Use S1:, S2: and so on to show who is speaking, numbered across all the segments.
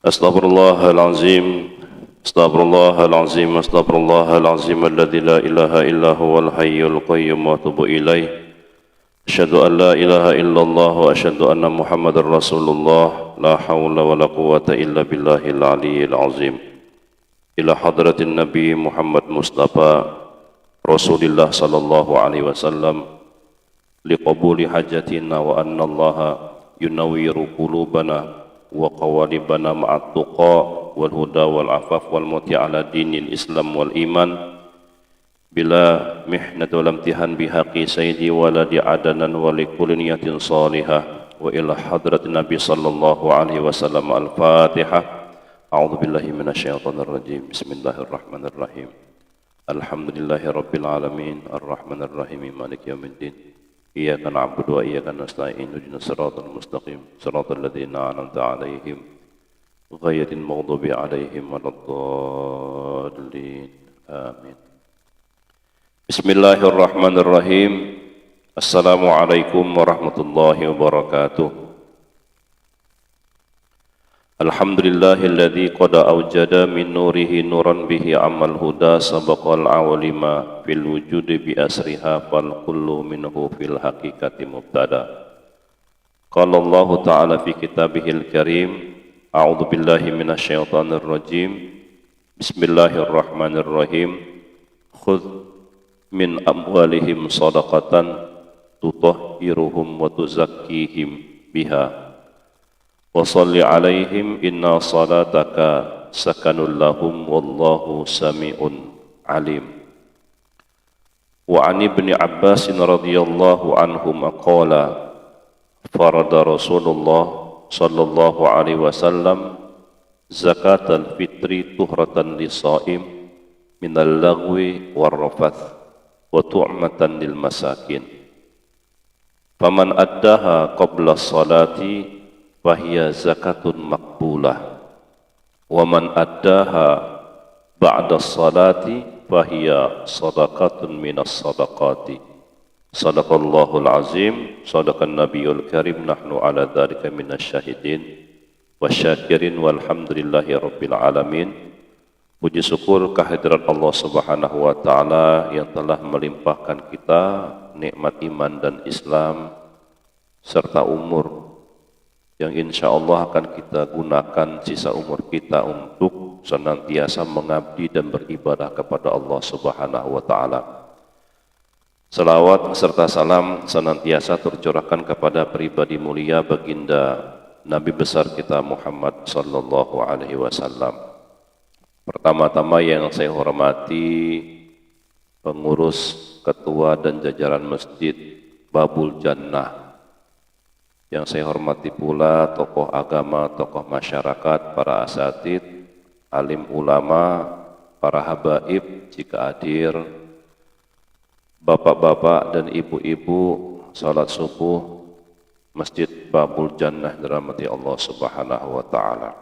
S1: Astaghfirullahalazim. Astaghfirullahalazim. Astaghfirullahalazim alladzi la ilaha illa huwal hayyul qayyum wa atubu ilaih. Asyhadu an la ilaha illallah wa asyhadu anna Muhammadar Rasulullah. La haula wa la quwwata illa billahil aliyyil azim. Ila hadratin Nabi Muhammad Mustafa Rasulillah sallallahu alaihi wasallam liqabuli hajatina wa anna Allaha yunawwiru qulubana wa qawalibana ma'at tuqa wal huda wal afaf wal muti ala dinil islam wal iman bila mihnat wal imtihan bihaqi sayyidi waladi adanan wa likulli niyatin salihah wa ila hadrat nabi sallallahu alaihi wasallam al-fatihah. A'udzu billahi minasyaitonir rajim. Bismillahirrahmanirrahim. Alhamdulillahi rabbil alamin arrahmanir rahim maliki yaumiddin. Iyyaka na'budu wa iyyaka nasta'in ihdinas siratal mustaqim siratal ladzina an'amta 'alaihim ghairil maghdubi 'alaihim waladdallin. Amin. Bismillahirrahmanirrahim. Assalamualaikum warahmatullahi wabarakatuh. Alhamdulillahilladzi qad awjada min nurihi nuran bihi amal huda sabaqal awlima fil wujudi bi asriha fal kullu minhu fil haqiqati mubtada. Qala Allah ta'ala fi kitabihil karim, a'udzu billahi minasyaitonir rajim. Bismillahirrahmanirrahim. Khudh min amwalihim shadaqatan tutahhiruhum wa tuzakkihim biha wa salli alaihim inna salataka sakanul lahum wallahu sami'un alim. Wa an ibni Abbas radhiyallahu anhuma qala farada Rasulullah sallallahu alaihi wasallam zakatal fitri tuhratan lisaim minal lagwi war rafath wa tu'matan lil masakin. Faman addaha qabla salati fahiya zakatun maqbulah wa man addaha ba'da salati fahiya sadaqatun minas sadaqati. Sadaqallahul azim, sadaqan nabiyul karim, nahnu ala dzalika minasy syahidin wasyakirin walhamdulillahi rabbil alamin. Puji syukur kehadirat Allah Subhanahu wa taala yang telah melimpahkan kita nikmat iman dan Islam serta umur yang insya Allah akan kita gunakan sisa umur kita untuk senantiasa mengabdi dan beribadah kepada Allah Subhanahu wa ta'ala. Salawat serta salam senantiasa tercurahkan kepada pribadi mulia baginda Nabi besar kita Muhammad sallallahu alaihi wasallam. Pertama-tama yang saya hormati pengurus, ketua dan jajaran Masjid Babul Jannah. Yang saya hormati pula tokoh agama, tokoh masyarakat, para asatid, alim ulama, para habaib jika hadir, bapak-bapak dan ibu-ibu salat subuh Masjid Babul Jannah dirahmati Allah Subhanahu wa taala.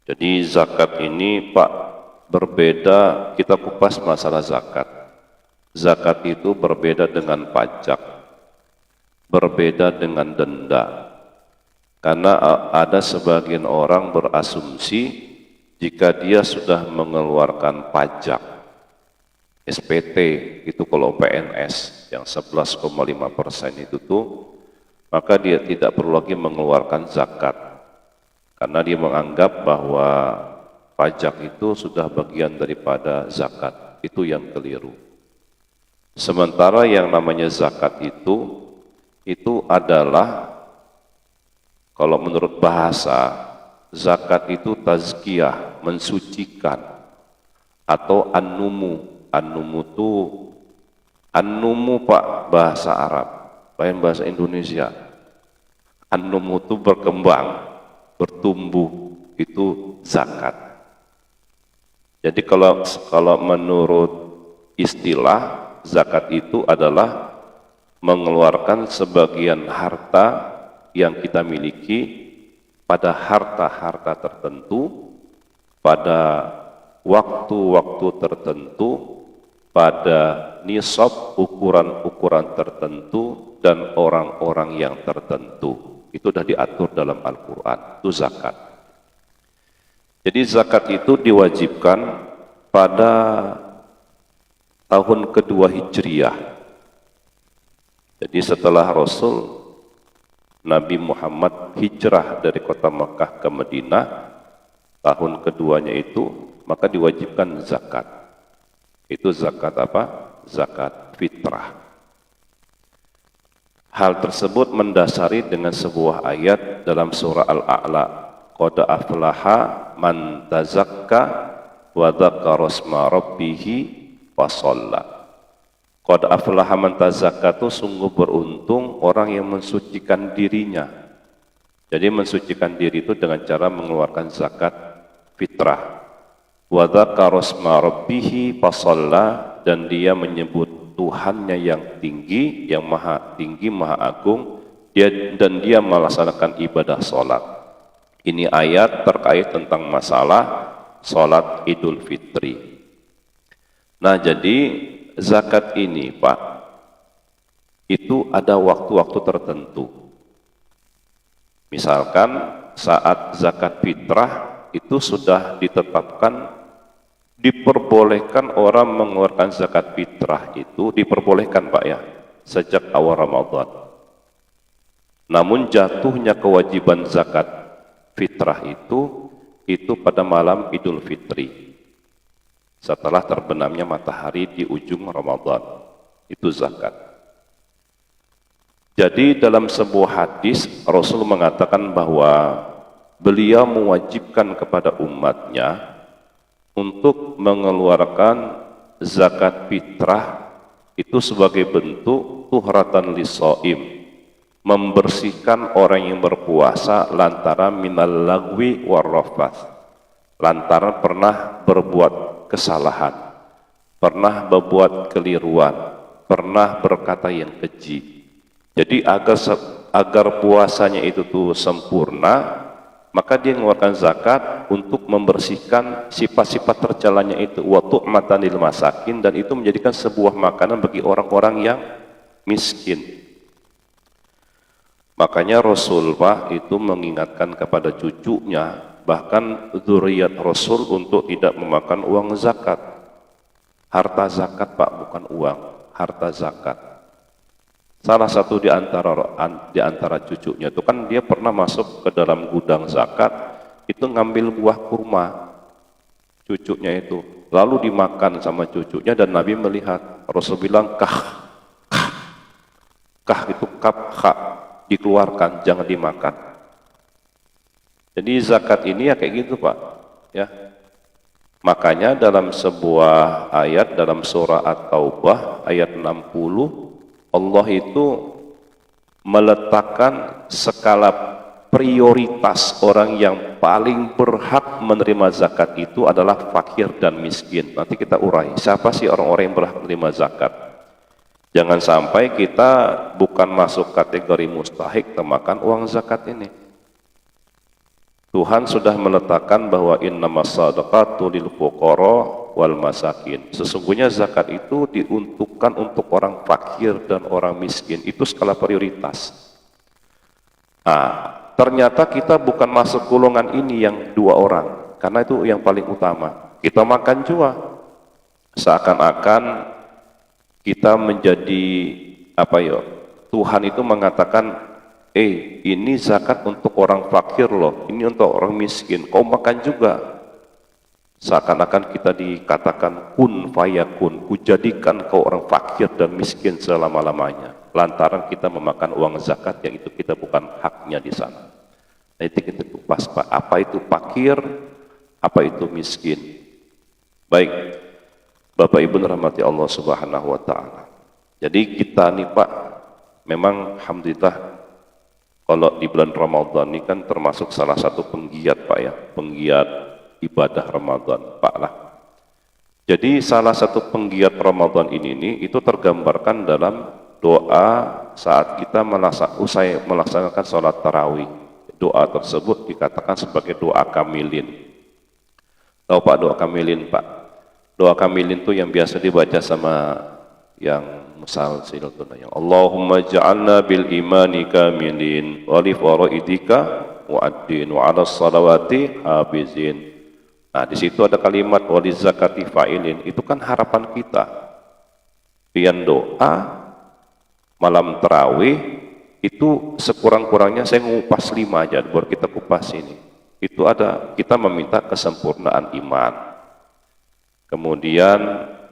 S1: Jadi zakat ini Pak berbeda, kita kupas masalah zakat. Zakat itu berbeda dengan pajak, berbeda dengan denda. Karena ada sebagian orang berasumsi jika dia sudah mengeluarkan pajak SPT itu kalau PNS yang 11,5% itu tuh, maka dia tidak perlu lagi mengeluarkan zakat. Karena dia menganggap bahwa pajak itu sudah bagian daripada zakat. Itu yang keliru. Sementara yang namanya zakat itu adalah, kalau menurut bahasa, zakat itu tazkiyah, mensucikan, atau an-numu. An-numu Pak bahasa Arab, lain bahasa Indonesia. An-numu itu berkembang, bertumbuh, itu zakat. Jadi kalau menurut istilah, zakat itu adalah mengeluarkan sebagian harta yang kita miliki pada harta-harta tertentu, pada waktu-waktu tertentu, pada nisab ukuran-ukuran tertentu dan orang-orang yang tertentu. Itu sudah diatur dalam Al-Quran, itu zakat. Jadi zakat itu diwajibkan pada tahun kedua Hijriah. Jadi setelah Nabi Muhammad hijrah dari kota Mekah ke Madinah, tahun keduanya itu maka diwajibkan zakat. Itu zakat apa? Zakat fitrah. Hal tersebut mendasari dengan sebuah ayat dalam surah Al-A'la. Qad aflaha man tazakka wa dzakara isma rabbih wa shalla. Qad aflaha man tazakka itu sungguh beruntung orang yang mensucikan dirinya. Jadi mensucikan diri itu dengan cara mengeluarkan zakat fitrah. Wa dzakara isma rabbih fa shalla, dan dia menyebut Tuhannya yang tinggi, yang maha tinggi, maha agung, dan dia melaksanakan ibadah sholat. Ini ayat terkait tentang masalah sholat Idul Fitri. Nah, jadi zakat ini, Pak, itu ada waktu-waktu tertentu. Misalkan saat zakat fitrah itu sudah ditetapkan, diperbolehkan orang mengeluarkan zakat fitrah itu, diperbolehkan Pak ya, sejak awal Ramadan. Namun jatuhnya kewajiban zakat fitrah itu pada malam Idul Fitri, setelah terbenamnya matahari di ujung Ramadan. Itu zakat. Jadi dalam sebuah hadis Rasul mengatakan bahwa beliau mewajibkan kepada umatnya untuk mengeluarkan zakat fitrah itu sebagai bentuk tuhratan lisoim, membersihkan orang yang berpuasa lantaran minal lagwi warrafath, lantaran pernah berbuat kesalahan, pernah berbuat keliruan, pernah berkata yang keji. Jadi agar puasanya itu tuh sempurna, maka dia mengeluarkan zakat untuk membersihkan sifat-sifat tercelannya itu, wa tu'matan lil masakin, dan itu menjadikan sebuah makanan bagi orang-orang yang miskin. Makanya Rasul Pak itu mengingatkan kepada cucunya, bahkan zuriyat Rasul, untuk tidak memakan uang zakat. Harta zakat Pak, bukan uang, harta zakat. Salah satu di antara cucunya itu kan dia pernah masuk ke dalam gudang zakat, itu ngambil buah kurma cucunya itu, lalu dimakan sama cucunya, dan Nabi melihat. Rasul bilang kah itu kaf kha, dikeluarkan, jangan dimakan. Jadi zakat ini ya kayak gitu Pak ya. Makanya dalam sebuah ayat dalam surah At-Taubah ayat 60, Allah itu meletakkan skala prioritas orang yang paling berhak menerima zakat itu adalah fakir dan miskin. Nanti kita urai, siapa sih orang-orang yang berhak menerima zakat. Jangan sampai kita bukan masuk kategori mustahik termakan uang zakat ini. Tuhan sudah meletakkan bahwa innamas shadaqatu lil fuqara wal masakin. Sesungguhnya zakat itu diuntukkan untuk orang fakir dan orang miskin. Itu skala prioritas. Nah, ternyata kita bukan masuk golongan ini yang dua orang, karena itu yang paling utama. Kita makan juga. Seakan-akan kita menjadi apa ya? Tuhan itu mengatakan, ini zakat untuk orang fakir loh, ini untuk orang miskin, kau makan juga. Seakan-akan kita dikatakan kun fayakun, kujadikan kau orang fakir dan miskin selama-lamanya, lantaran kita memakan uang zakat yang itu kita bukan haknya di sana. Nah, itu kita kupas Pak, apa itu fakir, apa itu miskin. Baik, Bapak Ibu rahmati Allah Subhanahu wa taala. Jadi kita nih Pak, memang alhamdulillah kalau di bulan Ramadan ini kan termasuk salah satu penggiat Pak ya, penggiat ibadah Ramadan Pak lah. Jadi salah satu penggiat Ramadan ini itu tergambarkan dalam doa saat kita usai melaksanakan sholat tarawih. Doa tersebut dikatakan sebagai doa kamilin. Tahu Pak doa kamilin Pak? Doa kamilin itu yang biasa dibaca sama yang musalsil tuh, yang Allahumma ja'alna bil imani kamilin wa li faraidika mu'addin wa ala salawati habizin Nah, di situ ada kalimat waliz zakati fa'ilin, itu kan harapan kita. Pian doa malam tarawih itu sekurang-kurangnya saya ngupas 5 aja, baru kita kupas ini. Itu ada, kita meminta kesempurnaan iman. Kemudian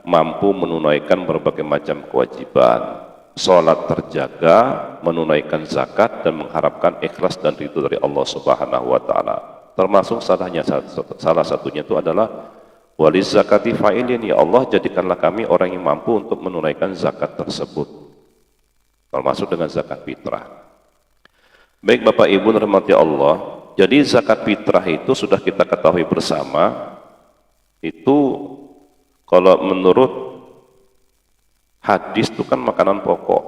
S1: mampu menunaikan berbagai macam kewajiban. Salat terjaga, menunaikan zakat dan mengharapkan ikhlas dan ridho dari Allah Subhanahu wa taala. Termasuk salah satunya itu adalah waliz zakati fa'ilin, ya Allah jadikanlah kami orang yang mampu untuk menunaikan zakat tersebut. Termasuk dengan zakat fitrah. Baik Bapak Ibu rahmati Allah, jadi zakat fitrah itu sudah kita ketahui bersama, itu kalau menurut hadis itu kan makanan pokok.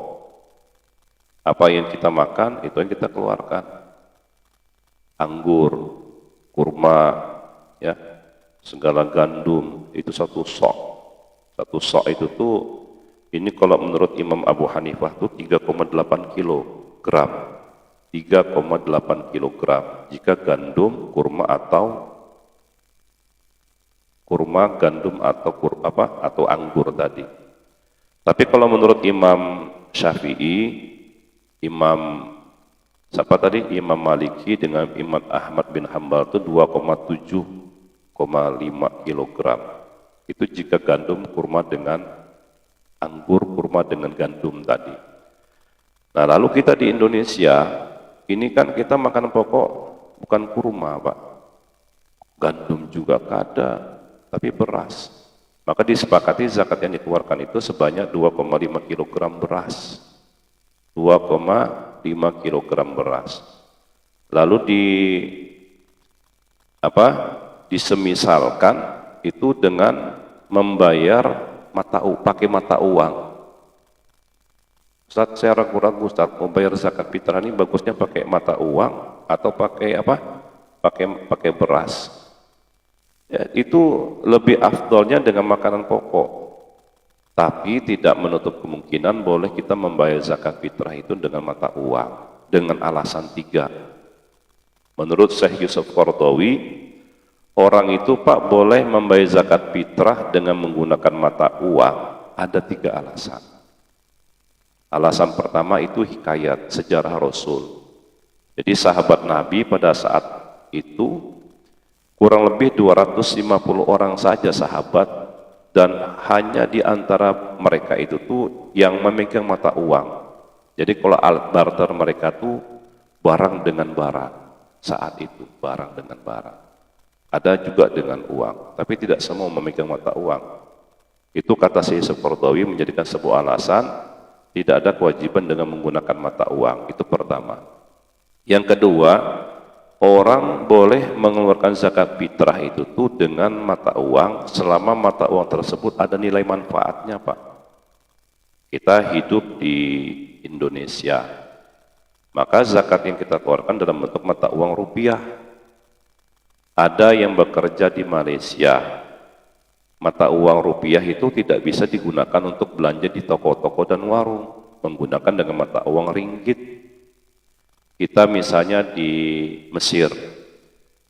S1: Apa yang kita makan, itu yang kita keluarkan. Anggur, kurma, ya, segala gandum, itu satu sok. Satu sok itu tuh, ini kalau menurut Imam Abu Hanifah tuh 3,8 kilogram. 3,8 kilogram. Jika gandum, kurma atau gandum atau anggur tadi. Tapi kalau menurut Imam Syafi'i, Imam Maliki dengan Imam Ahmad bin Hambal itu 2,7,5 kilogram. Itu jika gandum kurma dengan anggur, kurma dengan gandum tadi. Nah, lalu kita di Indonesia, ini kan kita makan pokok bukan kurma, Pak. Gandum juga ada, tapi beras. Maka disepakati zakat yang dikeluarkan itu sebanyak 2,5 kg beras. 2,5 kg beras. Lalu disemisalkan itu dengan membayar pakai mata uang. Ustaz, saya ragu-ragu Ustaz, mau bayar zakat fitrah ini bagusnya pakai mata uang atau pakai pakai beras. Ya, itu lebih afdolnya dengan makanan pokok. Tapi tidak menutup kemungkinan boleh kita membayar zakat fitrah itu dengan mata uang, dengan alasan 3. Menurut Syekh Yusuf Qaradawi, orang itu Pak boleh membayar zakat fitrah dengan menggunakan mata uang. Ada 3 alasan. Alasan pertama itu hikayat, sejarah Rasul. Jadi sahabat Nabi pada saat itu kurang lebih 250 orang saja sahabat, dan hanya di antara mereka itu tuh yang memegang mata uang. Jadi kalau alat barter mereka tuh barang dengan barang saat itu, barang dengan barang. Ada juga dengan uang, tapi tidak semua memegang mata uang. Itu kata Syekh Yusuf Qaradawi menjadikan sebuah alasan tidak ada kewajiban dengan menggunakan mata uang. Itu pertama. Yang kedua, orang boleh mengeluarkan zakat fitrah itu tuh dengan mata uang selama mata uang tersebut ada nilai manfaatnya, Pak. Kita hidup di Indonesia, maka zakat yang kita keluarkan dalam bentuk mata uang rupiah. Ada yang bekerja di Malaysia, mata uang rupiah itu tidak bisa digunakan untuk belanja di toko-toko dan warung, menggunakan dengan mata uang ringgit. Kita misalnya di Mesir.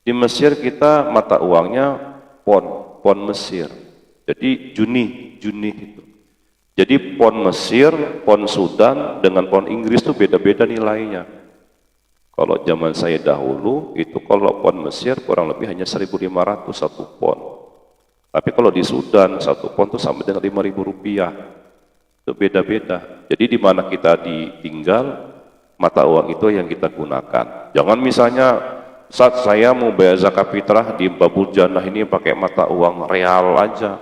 S1: Di Mesir kita mata uangnya pon Mesir. Jadi juni itu. Jadi pon Mesir, pon Sudan dengan pon Inggris itu beda-beda nilainya. Kalau zaman saya dahulu itu kalau pon Mesir kurang lebih hanya 1.500 satu pon. Tapi kalau di Sudan satu pon itu sampai dengan 5.000 rupiah. Itu beda-beda. Jadi di mana kita ditinggal, mata uang itu yang kita gunakan. Jangan misalnya saat saya mau bayar zakat fitrah di Babul Jannah ini pakai mata uang real aja,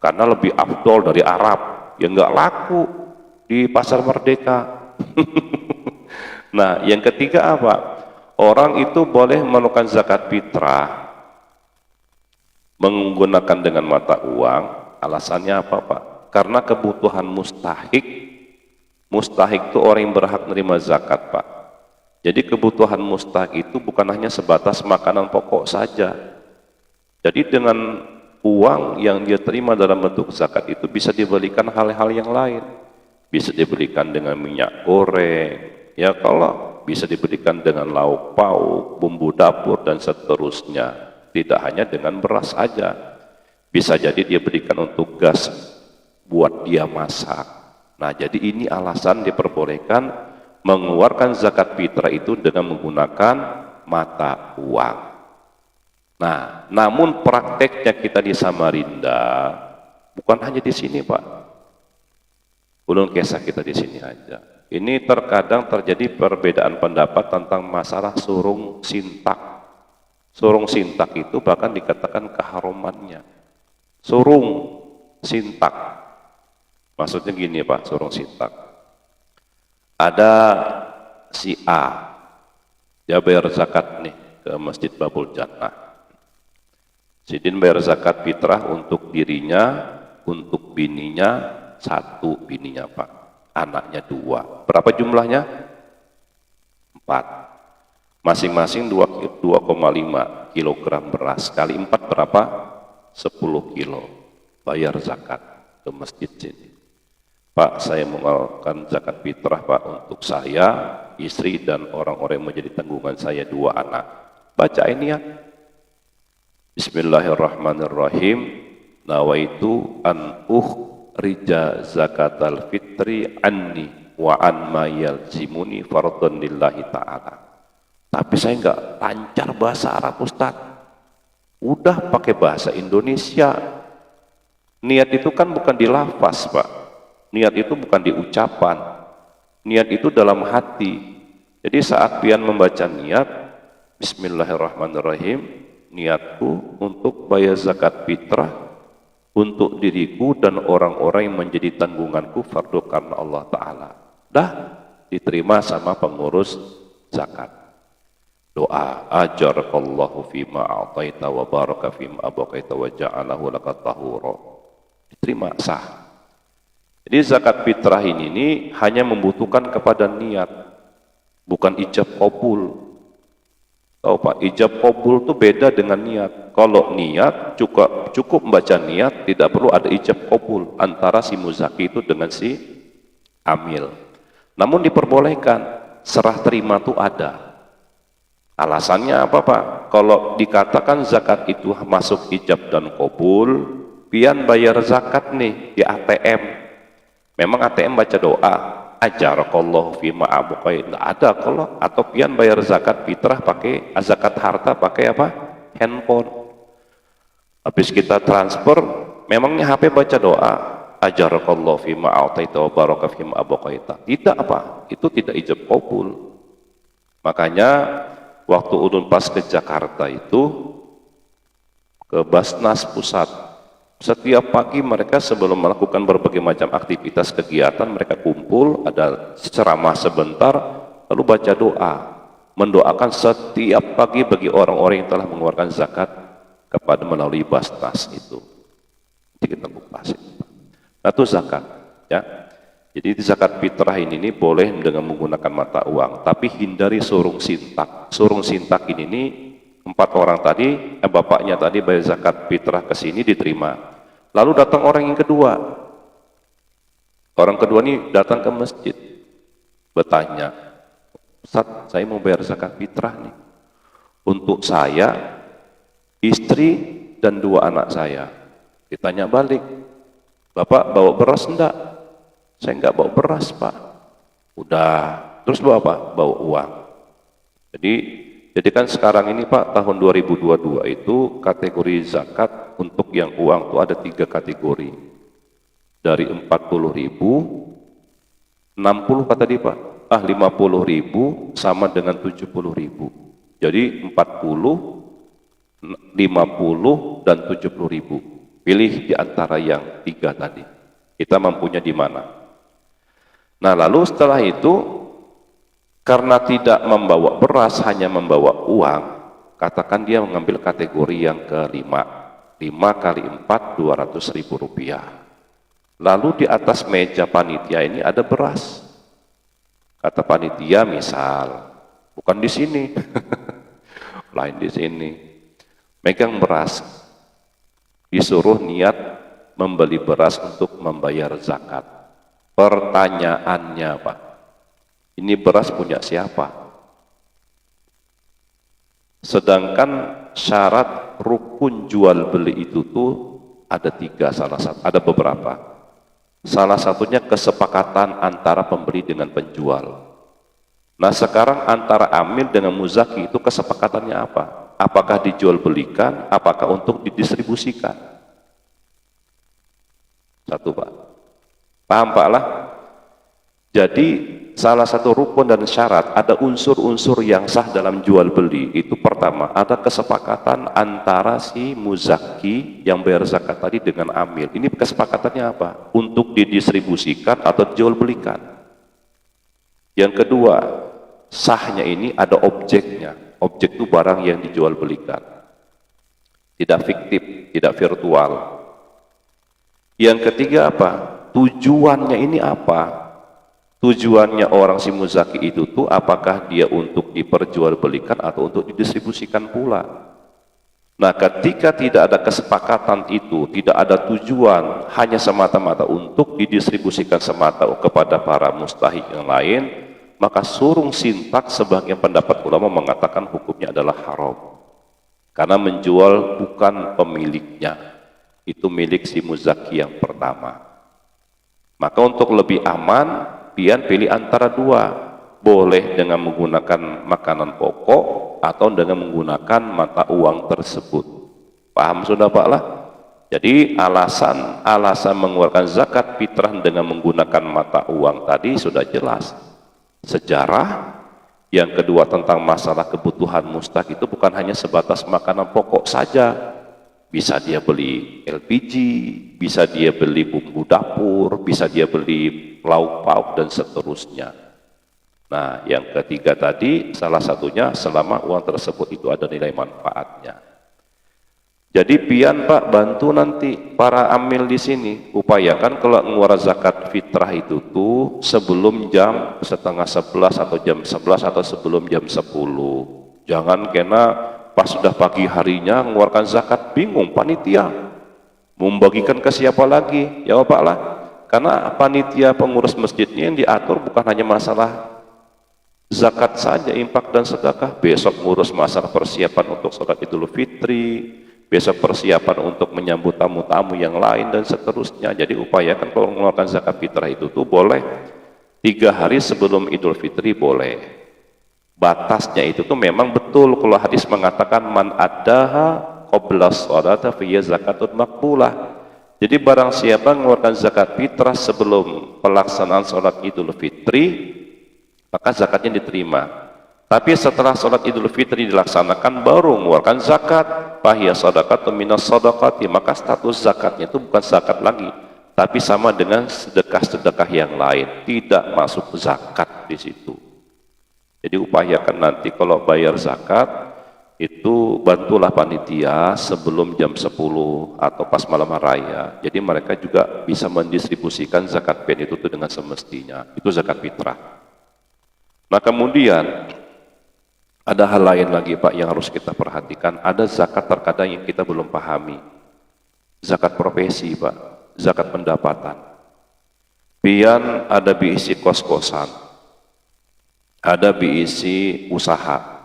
S1: karena lebih afdol dari Arab, ya nggak laku di pasar Merdeka. Nah, yang ketiga apa? Orang itu boleh melakukan zakat fitrah menggunakan dengan mata uang. Alasannya apa, Pak? Karena kebutuhan mustahik. Mustahik itu orang yang berhak menerima zakat, Pak. Jadi kebutuhan mustahik itu bukan hanya sebatas makanan pokok saja. Jadi dengan uang yang dia terima dalam bentuk zakat itu bisa dibelikan hal-hal yang lain. Bisa dibelikan dengan minyak goreng, ya kalau bisa dibelikan dengan lauk pauk, bumbu dapur dan seterusnya. Tidak hanya dengan beras saja. Bisa jadi dia berikan untuk gas buat dia masak. Nah, jadi ini alasan diperbolehkan mengeluarkan zakat fitrah itu dengan menggunakan mata uang. Nah, namun prakteknya kita di Samarinda bukan hanya di sini, Pak. Ulun kisah kita di sini aja. Ini terkadang terjadi perbedaan pendapat tentang masalah surung sintak. Surung sintak itu bahkan dikatakan keharumannya. Surung sintak. Maksudnya gini, Pak, surung sintak. Ada si A, dia bayar zakat nih ke Masjid Babul Jannah. Sidin bayar zakat fitrah untuk dirinya, untuk bininya, 1 bininya, Pak. Anaknya 2. Berapa jumlahnya? 4. Masing-masing 2,5 kilogram beras. Kali 4 berapa? 10 kilo. Bayar zakat ke masjid sini. Pak, saya mengeluarkan zakat fitrah, Pak, untuk saya, istri, dan orang-orang yang menjadi tanggungan saya 2 anak. Baca ini ya. Bismillahirrahmanirrahim. Nawaitu an rija zakatal fitri anni wa an ma yalzimuni fardun lillahi ta'ala. Tapi saya enggak lancar bahasa Arab, Ustaz. Udah pakai bahasa Indonesia. Niat itu kan bukan di lafaz, Pak. Niat itu bukan di ucapan. Niat itu dalam hati. Jadi saat pian membaca niat, Bismillahirrahmanirrahim, niatku untuk bayar zakat fitrah untuk diriku dan orang-orang yang menjadi tanggunganku fardu karena Allah Ta'ala. Dah diterima sama pengurus zakat. Doa, ajarakallahu fima a'taita wa baraka fima abaqaita wa ja'alahu laka tahura. Diterima, sah. Jadi zakat fitrah ini hanya membutuhkan kepada niat, bukan ijab qabul. Tahu Pak, ijab qabul itu beda dengan niat. Kalau niat cukup membaca niat, tidak perlu ada ijab qabul antara si muzaki itu dengan si amil. Namun diperbolehkan, serah terima itu ada. Alasannya apa, Pak? Kalau dikatakan zakat itu masuk ijab dan qabul, pian bayar zakat nih di ATM. Memang ATM baca doa, ajarakallahu fima abuqai, enggak ada. Kalau atau pian bayar zakat fitrah pakai zakat harta pakai apa? Handphone. Habis kita transfer, memangnya HP baca doa, ajarakallahu fima a'taita wa baraka fima abuqaita. Tidak, apa? Itu tidak ijab qabul. Makanya waktu ulun pas ke Jakarta itu ke Basnas Pusat, setiap pagi mereka sebelum melakukan berbagai macam aktivitas kegiatan, mereka kumpul, ada ceramah sebentar, lalu baca doa, mendoakan setiap pagi bagi orang-orang yang telah mengeluarkan zakat kepada melalui Basnas itu. Jadi kita kupas. Nah, itu zakat, ya. Jadi zakat fitrah ini boleh dengan menggunakan mata uang, tapi hindari surung sintak. Surung sintak ini 4 orang tadi, bapaknya tadi bayar zakat fitrah ke sini diterima. Lalu datang orang yang kedua. Orang kedua ini datang ke masjid, bertanya, Ustaz, saya mau bayar zakat fitrah nih. Untuk saya, istri, dan 2 anak saya. Ditanya balik, Bapak bawa beras enggak? Saya enggak bawa beras, Pak. Udah, terus bawa apa? Bawa uang. Jadi kan sekarang ini, Pak, tahun 2022 itu kategori zakat untuk yang uang itu ada 3 kategori. Dari 40.000, 60 kata dia, Pak. 50.000 sama dengan 70.000. Jadi 40, 50 dan 70.000. Pilih di antara yang 3 tadi. Kita mampunya di mana? Nah, lalu setelah itu karena tidak membawa beras, hanya membawa uang, katakan dia mengambil kategori yang ke-5. 5 kali 4, 200.000 rupiah. Lalu di atas meja panitia ini ada beras. Kata panitia misal, bukan di sini, lain di sini. Megang beras, disuruh niat membeli beras untuk membayar zakat. Pertanyaannya, Pak, ini beras punya siapa?
S2: Sedangkan syarat rukun jual beli itu tuh ada 3 ada beberapa. Salah satunya kesepakatan antara pembeli dengan penjual. Nah sekarang antara amil dengan muzaki itu kesepakatannya apa? Apakah dijual belikan, apakah untuk didistribusikan? Satu Pak. Paham Pak lah? Jadi salah satu rukun dan syarat ada unsur-unsur yang sah dalam jual beli. Itu pertama, ada kesepakatan antara si muzaki yang bayar zakat tadi dengan amil. Ini kesepakatannya apa? Untuk didistribusikan atau dijual belikan. Yang kedua, sahnya ini ada objeknya. Objek itu barang yang dijual belikan. Tidak fiktif, tidak virtual. Yang ketiga apa? Tujuannya ini apa? Tujuannya orang si muzaki itu tuh apakah dia untuk diperjualbelikan atau untuk didistribusikan pula. Nah ketika tidak ada kesepakatan itu, tidak ada tujuan, hanya semata-mata untuk didistribusikan semata kepada para mustahik yang lain, maka surung sintak sebagian pendapat ulama mengatakan hukumnya adalah haram. Karena menjual bukan pemiliknya, itu milik si muzaki yang pertama. Maka untuk lebih aman, pian pilih antara dua, boleh dengan menggunakan makanan pokok atau dengan menggunakan mata uang tersebut. Paham sudah Pak lah? Jadi alasan mengeluarkan zakat fitrah dengan menggunakan mata uang tadi sudah jelas. Sejarah. Yang kedua tentang masalah kebutuhan mustahik itu bukan hanya sebatas makanan pokok saja. Bisa dia beli LPG, bisa dia beli bumbu dapur, bisa dia beli lauk pauk dan seterusnya. Nah, yang ketiga tadi salah satunya selama uang tersebut itu ada nilai manfaatnya. Jadi pian Pak bantu nanti para amil di sini upayakan kalau mengeluarkan zakat fitrah itu tuh sebelum jam 10:30 atau jam 11 atau sebelum jam 10. Jangan kena pas sudah pagi harinya mengeluarkan zakat, bingung panitia membagikan ke siapa lagi, ya Pak lah. Karena panitia pengurus masjidnya yang diatur bukan hanya masalah zakat saja, infak dan sedekah. Besok ngurus masalah persiapan untuk sholat Idul Fitri, besok persiapan untuk menyambut tamu-tamu yang lain dan seterusnya. Jadi upayakan kalau mengeluarkan zakat fitrah itu tuh boleh 3 hari sebelum Idul Fitri boleh. Batasnya itu tuh memang betul kalau hadis mengatakan man addaha qabla sholata fiya zakatun maqbulah. Jadi barang siapa mengeluarkan zakat fitrah sebelum pelaksanaan sholat Idul Fitri, maka zakatnya diterima. Tapi setelah sholat Idul Fitri dilaksanakan baru mengeluarkan zakat, fahiya shadaqatun minas shadaqati, maka status zakatnya itu bukan zakat lagi, tapi sama dengan sedekah-sedekah yang lain, tidak masuk zakat di situ. Jadi upayakan nanti kalau bayar zakat itu bantulah panitia sebelum jam 10 atau pas malam raya. Jadi mereka juga bisa mendistribusikan zakat pian itu dengan semestinya. Itu zakat fitrah. Nah kemudian ada hal lain lagi Pak yang harus kita perhatikan. Ada zakat terkadang yang kita belum pahami. Zakat profesi Pak, zakat pendapatan. Pian ada diisi kos-kosan, ada diisi usaha.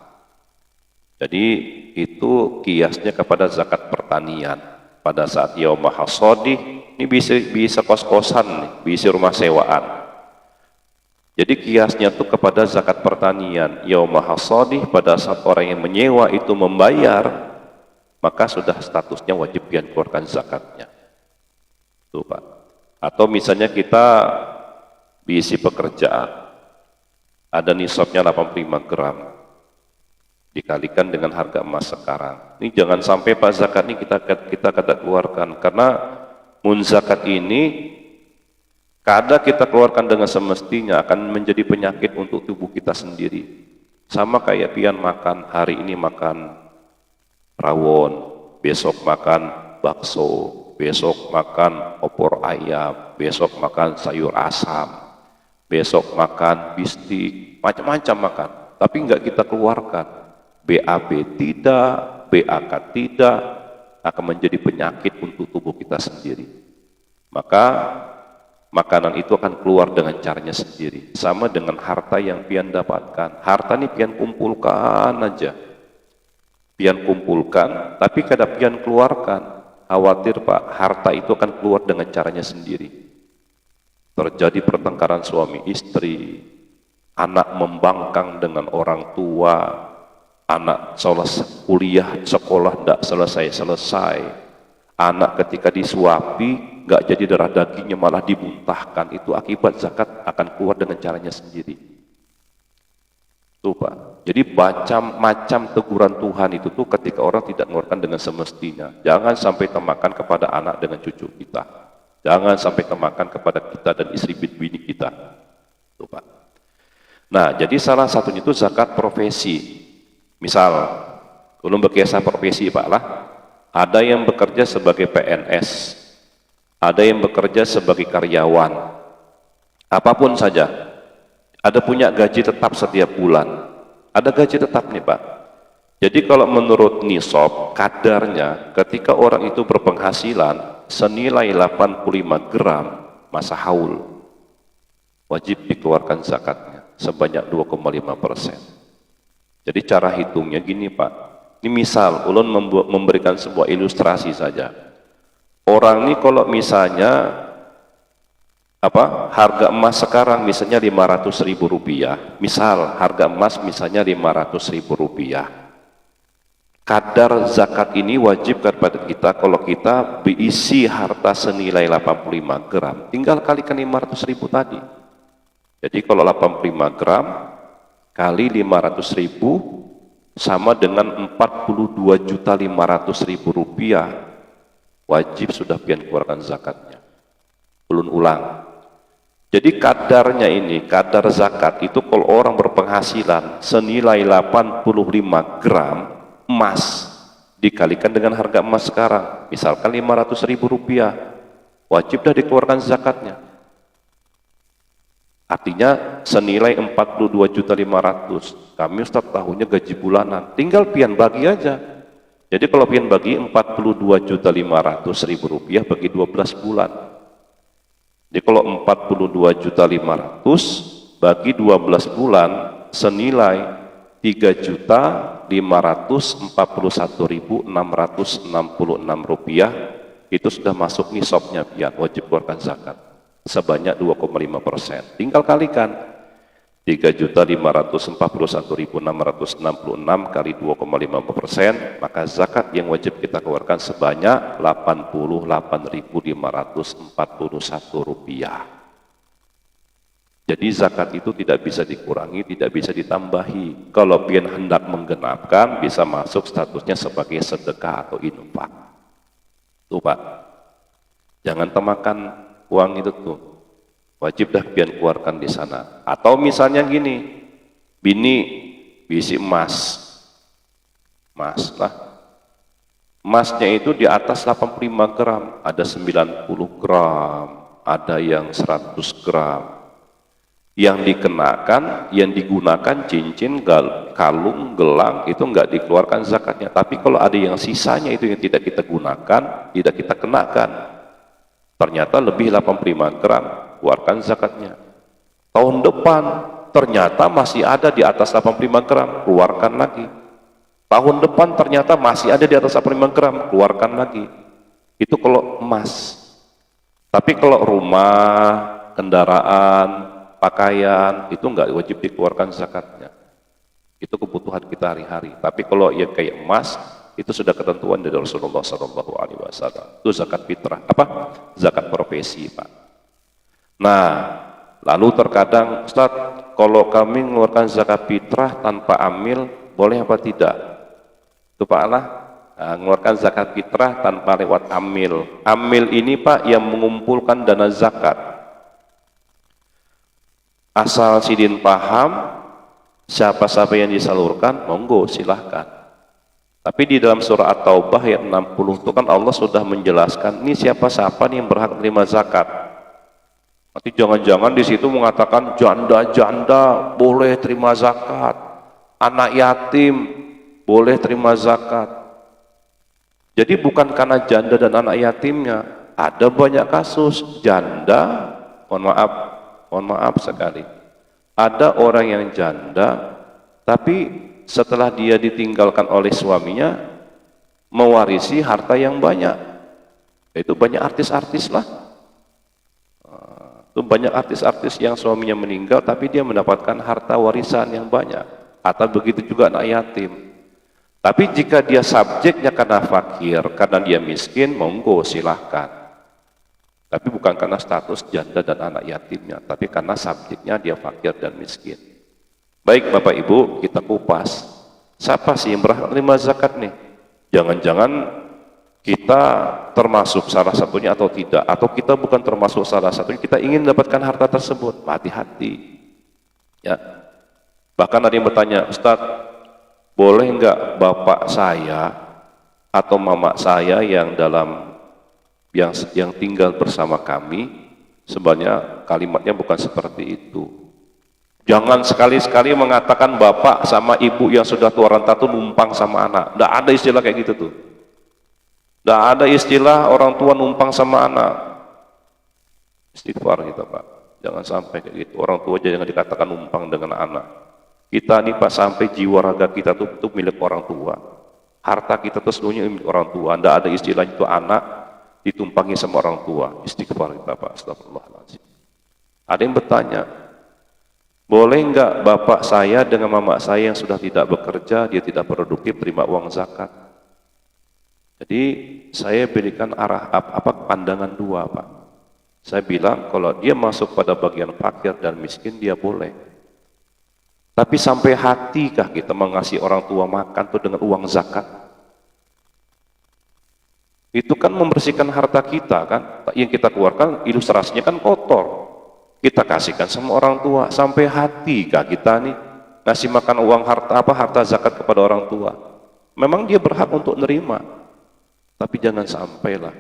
S2: Jadi itu kiasnya kepada zakat pertanian. Pada saat yaumah hasadih, ini bisa kos-kosan nih, bisa rumah sewaan. Jadi kiasnya itu kepada zakat pertanian. Yaumah hasadih pada saat orang yang menyewa itu membayar, maka sudah statusnya wajib pian keluarkan zakatnya. Tuh Pak. Atau misalnya kita diisi pekerjaan, ada nisabnya 85 gram dikalikan dengan harga emas sekarang. Ini jangan sampai Pak zakat ini kita keluarkan, karena zakat ini kadang kita keluarkan dengan semestinya akan menjadi penyakit untuk tubuh kita sendiri. Sama kayak pian makan, hari ini makan rawon, besok makan bakso, besok makan opor ayam, besok makan sayur asam, besok makan bistik, macam-macam makan, tapi enggak kita keluarkan. BAB tidak, BAK tidak, akan menjadi penyakit untuk tubuh kita sendiri. Maka makanan itu akan keluar dengan caranya sendiri. Sama dengan harta yang pian dapatkan. Harta ini pian kumpulkan aja. pian kumpulkan, tapi kada pian keluarkan. Khawatir Pak, harta itu akan keluar dengan caranya sendiri. Terjadi pertengkaran suami istri, anak membangkang dengan orang tua, anak kuliah sekolah tidak selesai-selesai, anak ketika disuapi nggak jadi darah dagingnya malah dimuntahkan, itu akibat zakat akan keluar dengan caranya sendiri. Tuh Pak, jadi macam teguran Tuhan itu tuh ketika orang tidak mengeluarkan dengan semestinya. Jangan sampai temakan kepada anak dengan cucu kita, jangan sampai temakan kepada kita dan istri bini kita. Tuh Pak. Nah, jadi salah satunya itu zakat profesi. Misal, belum berkisah profesi Pak lah, ada yang bekerja sebagai PNS, ada yang bekerja sebagai karyawan, apapun saja, ada punya gaji tetap setiap bulan, ada gaji tetap nih Pak. Jadi kalau menurut nisab, kadarnya ketika orang itu berpenghasilan senilai 85 gram masa haul, wajib dikeluarkan zakatnya sebanyak 2,5%. Jadi cara hitungnya gini Pak, ini misal ulun memberikan sebuah ilustrasi saja. Orang ini kalau misalnya harga emas sekarang misalnya 500.000 rupiah, misal harga emas misalnya 500.000 rupiah, kadar zakat ini wajib kepada kita kalau kita berisi harta senilai 85 gram, tinggal kalikan 500.000 tadi. Jadi kalau 85 gram kali 500.000 sama dengan 42.500.000 rupiah, wajib sudah pian keluarkan zakatnya. Ulun ulang. Jadi kadarnya ini, kadar zakat itu kalau orang berpenghasilan senilai 85 gram emas dikalikan dengan harga emas sekarang, misalkan 500.000 rupiah, wajib dah dikeluarkan zakatnya. Artinya senilai 42.500.000. Kami Ustaz tahunnya gaji bulanan, tinggal pian bagi aja. Jadi kalau pian bagi 42.500.000 rupiah bagi 12 bulan. Jadi kalau 42.500.000 bagi 12 bulan senilai 3.541.666 rupiah, itu sudah masuk nisabnya pian, wajib keluarkan zakat sebanyak 2,5%. Tinggal kalikan 3.541.666 kali 2,5%, maka zakat yang wajib kita keluarkan sebanyak 88.541 rupiah. Jadi zakat itu tidak bisa dikurangi, tidak bisa ditambahi. Kalau pian hendak menggenapkan, bisa masuk statusnya sebagai sedekah atau infak. Tuh Pak, jangan temakan uang itu tuh, wajib dah pian keluarkan di sana. Atau misalnya gini, bini bisi emas lah, emasnya itu di atas 85 gram, ada 90 gram, ada yang 100 gram. Yang dikenakan, yang digunakan cincin, kalung, gelang, itu enggak dikeluarkan zakatnya. Tapi kalau ada yang sisanya itu yang tidak kita gunakan, tidak kita kenakan, ternyata lebih 85 gram, keluarkan zakatnya. Tahun depan ternyata masih ada di atas 85 gram, keluarkan lagi. Tahun depan ternyata masih ada di atas 85 gram, keluarkan lagi. Itu kalau emas. Tapi kalau rumah, kendaraan, pakaian, itu enggak wajib dikeluarkan zakatnya. Itu kebutuhan kita hari-hari. Tapi kalau yang kayak emas, itu sudah ketentuan dari Rasulullah SAW. Itu zakat fitrah, zakat profesi Pak. Nah, lalu terkadang Ustaz, kalau kami mengeluarkan zakat fitrah tanpa amil, boleh apa tidak? Itu Pak Allah, mengeluarkan zakat fitrah tanpa lewat amil. Amil ini Pak yang mengumpulkan dana zakat. Asal sidin paham siapa-siapa yang disalurkan, monggo silahkan. Tapi di dalam surah At-Taubah ayat 60 itu kan Allah sudah menjelaskan ini siapa-siapa nih yang berhak menerima zakat. Nanti jangan-jangan di situ mengatakan janda-janda boleh terima zakat, anak yatim boleh terima zakat. Jadi bukan karena janda dan anak yatimnya, ada banyak kasus janda, mohon maaf sekali, ada orang yang janda tapi setelah dia ditinggalkan oleh suaminya mewarisi harta yang banyak. Itu banyak artis-artis lah. Itu banyak artis-artis yang suaminya meninggal tapi dia mendapatkan harta warisan yang banyak. Atau begitu juga anak yatim. Tapi jika dia subjeknya karena fakir, karena dia miskin, monggo silahkan. Tapi bukan karena status janda dan anak yatimnya, tapi karena subjeknya dia fakir dan miskin. Baik Bapak Ibu, kita kupas. Siapa sih yang berhak menerima zakat nih? Jangan-jangan kita termasuk salah satunya atau tidak, atau kita bukan termasuk salah satunya, kita ingin mendapatkan harta tersebut. Hati-hati. Ya. Bahkan ada yang bertanya, Ustaz, boleh enggak bapak saya atau mama saya yang tinggal bersama kami? Sebenarnya kalimatnya bukan seperti itu. Jangan sekali-sekali mengatakan bapak sama ibu yang sudah tua renta itu numpang sama anak. Tidak ada istilah kayak gitu tuh. Tidak ada istilah orang tua numpang sama anak. Istighfar kita Pak. Jangan sampai kayak gitu. Orang tua aja jangan dikatakan numpang dengan anak. Kita nih Pak, sampai jiwa raga kita tuh itu milik orang tua. Harta kita tuh seluruhnya milik orang tua. Tidak ada istilah itu anak ditumpangi sama orang tua. Istighfar kita Pak. Astagfirullahaladzim. Ada yang bertanya, boleh enggak bapak saya dengan mama saya yang sudah tidak bekerja, dia tidak produktif, terima uang zakat? Jadi saya berikan pandangan dua Pak. Saya bilang kalau dia masuk pada bagian fakir dan miskin dia boleh. Tapi sampai hatikah kita mengasih orang tua makan tuh dengan uang zakat? Itu kan membersihkan harta kita kan, yang kita keluarkan ilustrasinya kan kotor. Kita kasihkan sama orang tua, sampai hati kah kita nih ngasih makan uang harta zakat kepada orang tua? Memang dia berhak untuk nerima, tapi jangan sampailah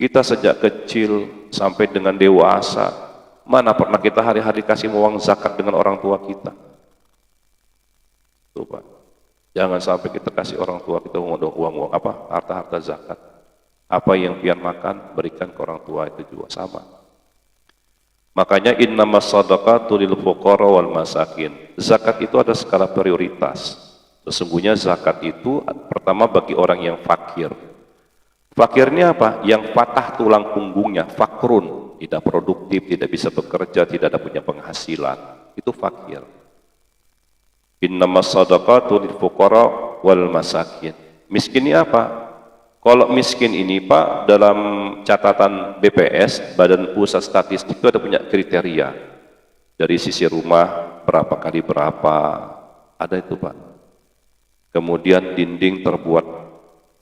S2: kita sejak kecil sampai dengan dewasa, mana pernah kita hari-hari kasih uang zakat dengan orang tua kita? Tuh Pak, jangan sampai kita kasih orang tua kita uang harta zakat. Apa yang pian makan berikan ke orang tua, itu juga sama. Makanya innamas shadaqatu lil fuqara wal masakin. Zakat itu ada skala prioritas. Sesungguhnya zakat itu pertama bagi orang yang fakir. Fakirnya apa? Yang patah tulang punggungnya, fakrun, tidak produktif, tidak bisa bekerja, tidak ada punya penghasilan. Itu fakir. Innamas shadaqatu lil fuqara wal masakin. Miskinnya apa? Kalau miskin ini Pak, dalam catatan BPS, Badan Pusat Statistik itu ada punya kriteria. Dari sisi rumah, berapa kali berapa, ada itu Pak. Kemudian dinding terbuat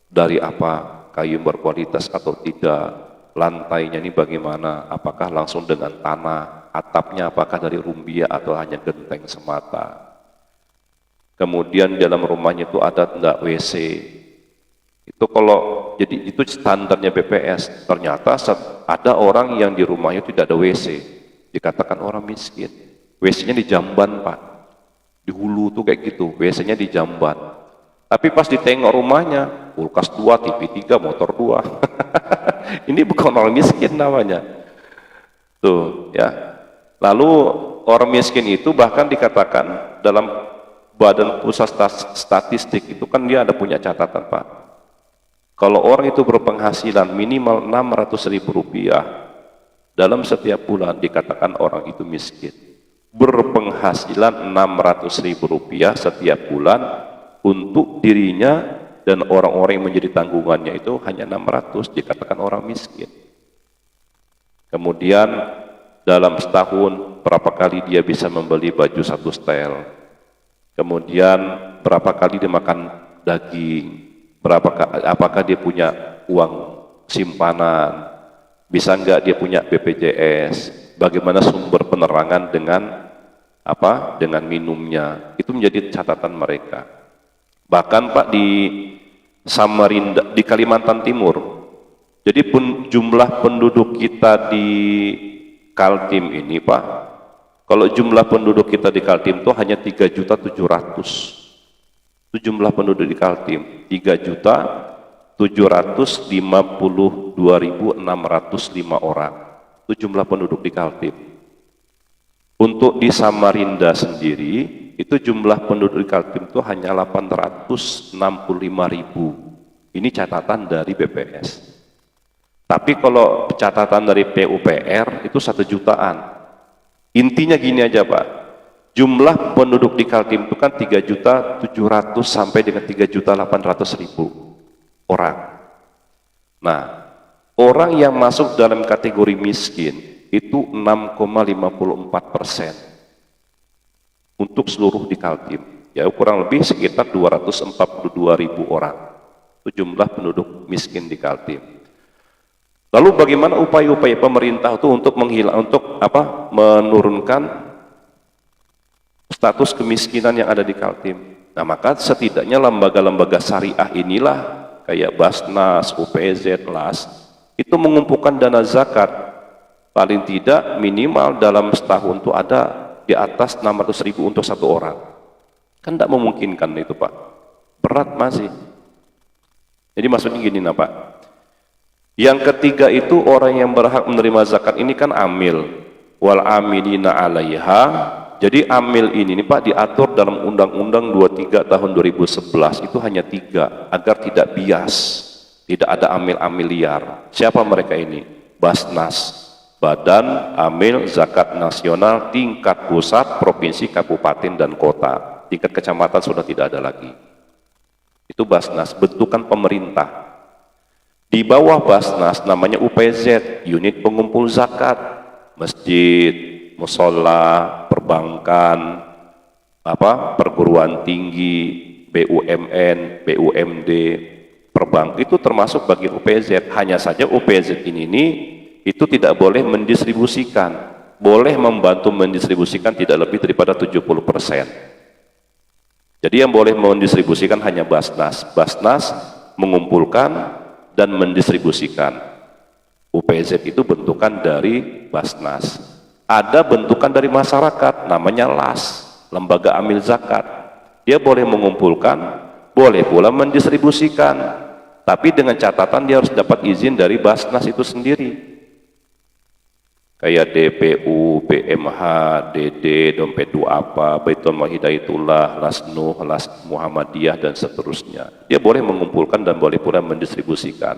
S2: dari apa, kayu berkualitas atau tidak, lantainya ini bagaimana, apakah langsung dengan tanah, atapnya apakah dari rumbia atau hanya genteng semata. Kemudian dalam rumahnya itu ada enggak WC. Itu kalau jadi itu standarnya BPS. Ternyata ada orang yang di rumahnya tidak ada WC, dikatakan orang miskin. WC-nya di jamban Pak, di hulu tuh kayak gitu, WC-nya di jamban. Tapi pas ditengok rumahnya, kulkas 2, TV 3, motor 2. Ini bukan orang miskin namanya. Tuh ya. Lalu orang miskin itu bahkan dikatakan dalam Badan Pusat Statistik itu kan dia ada punya catatan Pak. Kalau orang itu berpenghasilan minimal Rp600.000 dalam setiap bulan, dikatakan orang itu miskin. Berpenghasilan Rp600.000 setiap bulan untuk dirinya dan orang-orang yang menjadi tanggungannya itu hanya 600, dikatakan orang miskin. Kemudian dalam setahun berapa kali dia bisa membeli baju 1 setel. Kemudian berapa kali dia makan daging. Apakah dia punya uang simpanan, bisa enggak dia punya BPJS, bagaimana sumber penerangan dengan minumnya, itu menjadi catatan mereka. Bahkan Pak di Samarinda, di Kalimantan Timur, jadi jumlah penduduk kita di Kaltim ini Pak, kalau jumlah penduduk kita di Kaltim itu hanya 3.700.000. Itu jumlah penduduk di Kaltim, 3.752.605 orang. Itu jumlah penduduk di Kaltim. Untuk di Samarinda sendiri itu jumlah penduduk di Kaltim itu hanya 865.000. Ini catatan dari BPS. Tapi kalau catatan dari PUPR itu 1 jutaan. Intinya gini aja Pak, jumlah penduduk di Kaltim itu kan 3.700.000 sampai dengan 3.800.000 orang. Nah, orang yang masuk dalam kategori miskin itu 6,54% untuk seluruh di Kaltim. Ya kurang lebih sekitar 242.000 orang. Itu jumlah penduduk miskin di Kaltim. Lalu bagaimana upaya-upaya pemerintah itu untuk menurunkan status kemiskinan yang ada di Kaltim? Nah, maka setidaknya lembaga-lembaga syariah inilah kayak Basnas, UPZ, LAS itu mengumpulkan dana zakat paling tidak minimal dalam setahun itu ada di atas 600.000 untuk 1 orang. Kan tidak memungkinkan itu Pak, berat masih. Jadi maksudnya gini nah Pak, yang ketiga itu orang yang berhak menerima zakat ini kan amil, wal amilina 'alaiha. Jadi amil ini nih Pak diatur dalam Undang-Undang 23 tahun 2011 itu hanya 3 agar tidak bias, tidak ada amil-amil liar. Siapa mereka ini? Basnas, Badan Amil Zakat Nasional tingkat pusat, provinsi, kabupaten dan kota. Tingkat kecamatan sudah tidak ada lagi. Itu Basnas, bentukan pemerintah. Di bawah Basnas namanya UPZ, unit pengumpul zakat, masjid, musola, perbankan, perguruan tinggi, BUMN, BUMD, perbankan itu termasuk bagi UPZ. Hanya saja UPZ ini itu tidak boleh mendistribusikan, boleh membantu mendistribusikan tidak lebih daripada 70%. Jadi yang boleh mendistribusikan hanya Basnas. Basnas mengumpulkan dan mendistribusikan. UPZ itu bentukan dari Basnas. Ada bentukan dari masyarakat, namanya LAS, Lembaga Amil Zakat. Dia boleh mengumpulkan, boleh pula mendistribusikan. Tapi dengan catatan dia harus dapat izin dari Basnas itu sendiri. Kayak DPU, BMH, DD, Dompet Duafa, Baitul Mal Hidayatullah, Las Nuh, Las Muhammadiyah dan seterusnya. Dia boleh mengumpulkan dan boleh pula mendistribusikan.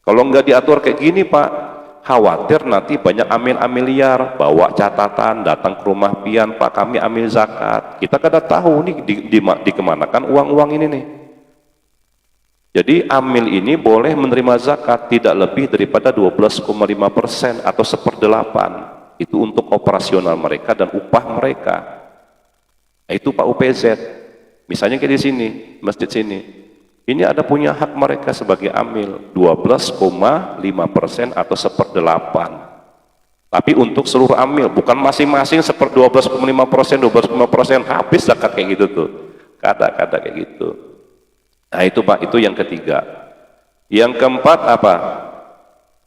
S2: Kalau nggak diatur kayak gini Pak, khawatir nanti banyak amil-amil liar, bawa catatan, datang ke rumah pian, Pak kami amil zakat. Kita kada tahu nih dikemanakan uang-uang ini nih. Jadi amil ini boleh menerima zakat tidak lebih daripada 12,5% atau 1/8. Itu untuk operasional mereka dan upah mereka. Nah, itu Pak UPZ. Misalnya kayak di sini, masjid sini. Ini ada punya hak mereka sebagai amil 12,5% atau 1/8. Tapi untuk seluruh amil, bukan masing-masing 12,5%, 12,5% habis zakat kayak gitu tuh. Kada kayak gitu. Nah itu Pak, itu yang ketiga. Yang keempat apa?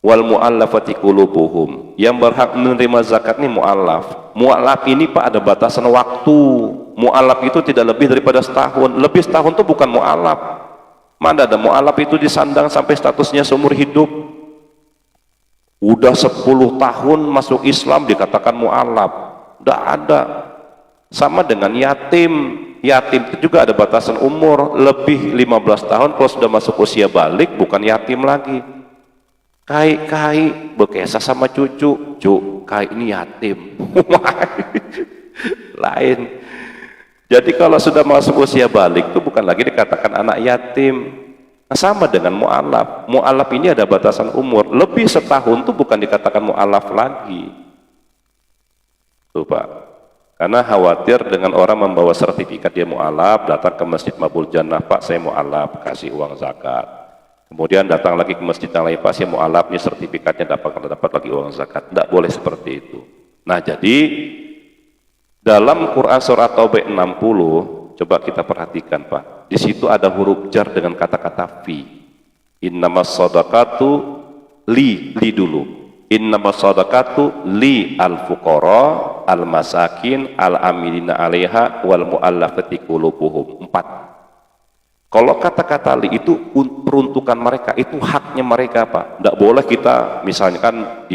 S2: Wal mu'allafati qulubuhum. Yang berhak menerima zakat ini mu'allaf. Mu'allaf ini Pak ada batasan waktu. Mu'allaf itu tidak lebih daripada setahun. Lebih setahun itu bukan mu'allaf. Mana ada mu'allaf itu disandang sampai statusnya seumur hidup. Udah 10 tahun masuk Islam dikatakan mu'allaf. Tidak ada. Sama dengan yatim. Yatim itu juga ada batasan umur, lebih 15 tahun kalau sudah masuk usia balik bukan yatim lagi. Kai bekesah sama cucu, kai ini yatim. Lain. Jadi kalau sudah masuk usia balik itu bukan lagi dikatakan anak yatim. Nah, sama dengan mu'alaf. Mu'alaf ini ada batasan umur, lebih setahun itu bukan dikatakan mu'alaf lagi. Tuh Pak. Karena khawatir dengan orang membawa sertifikat dia mu'alaf, datang ke Masjid Mabul Jannah, Pak saya mu'alaf, kasih uang zakat. Kemudian datang lagi ke masjid yang lain, Pak saya mu'alaf, ini sertifikatnya dapat lagi uang zakat. Tidak boleh seperti itu. Nah jadi dalam Quran Surah Taubah 60, coba kita perhatikan Pak. Di situ ada huruf jar dengan kata-kata fi. Innamas shadaqatu li dulu. Innamas shadaqatu li al-fuqara al-masakin al-amilina 'alaiha wal mu'allafati qulubuhum. 4. Kalau kata-kata li itu peruntukan mereka, itu haknya mereka Pak. Tidak boleh kita misalkan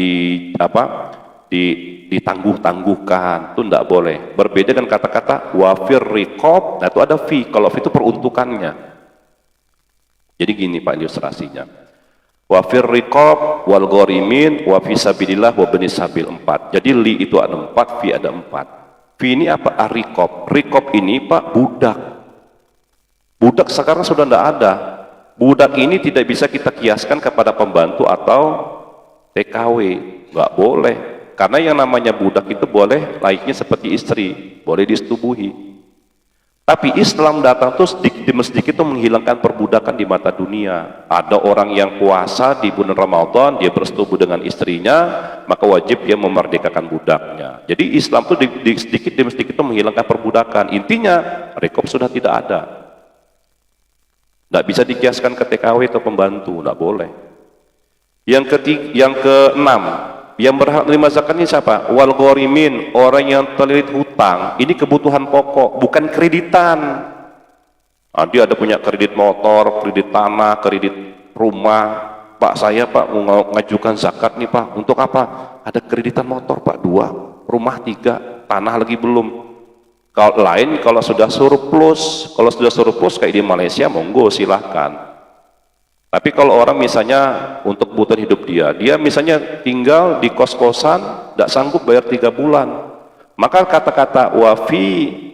S2: ditangguh-tangguhkan, itu tidak boleh. Berbeda dengan kata-kata wafir riqab, nah itu ada fi, kalau fi itu peruntukannya. Jadi gini Pak ilustrasinya, wafir riqab wal ghorimin wa fi sabilillah wa bani sabil 4. Jadi li itu ada 4, fi ada 4. Fi ini apa? Riqab. Riqab ini Pak budak. Budak sekarang sudah tidak ada. Budak ini tidak bisa kita kiaskan kepada pembantu atau TKW, nggak boleh. Karena yang namanya budak itu boleh layaknya seperti istri, boleh disetubuhi. Tapi Islam datang tuh sedikit demi sedikit itu menghilangkan perbudakan di mata dunia. Ada orang yang puasa di bulan Ramadan, dia bersetubuh dengan istrinya, maka wajib dia memerdekakan budaknya. Jadi Islam tuh sedikit demi sedikit itu menghilangkan perbudakan. Intinya, rekop sudah tidak ada. Tidak bisa dikiaskan ke TKW atau pembantu, tidak boleh. Yang keenam, yang berhak menerima zakat ini siapa? Wal ghorimin, orang yang terlilit hutang. Ini kebutuhan pokok, bukan kreditan. Nah, dia ada punya kredit motor, kredit tanah, kredit rumah. Pak, saya Pak mau ngajukan zakat nih Pak. Untuk apa? Ada kreditan motor Pak 2, rumah 3, tanah lagi belum. Kalau lain kalau sudah surplus, kayak di Malaysia monggo silahkan. Tapi kalau orang misalnya untuk kebutuhan hidup dia misalnya tinggal di kos-kosan, tidak sanggup bayar 3 bulan, maka kata-kata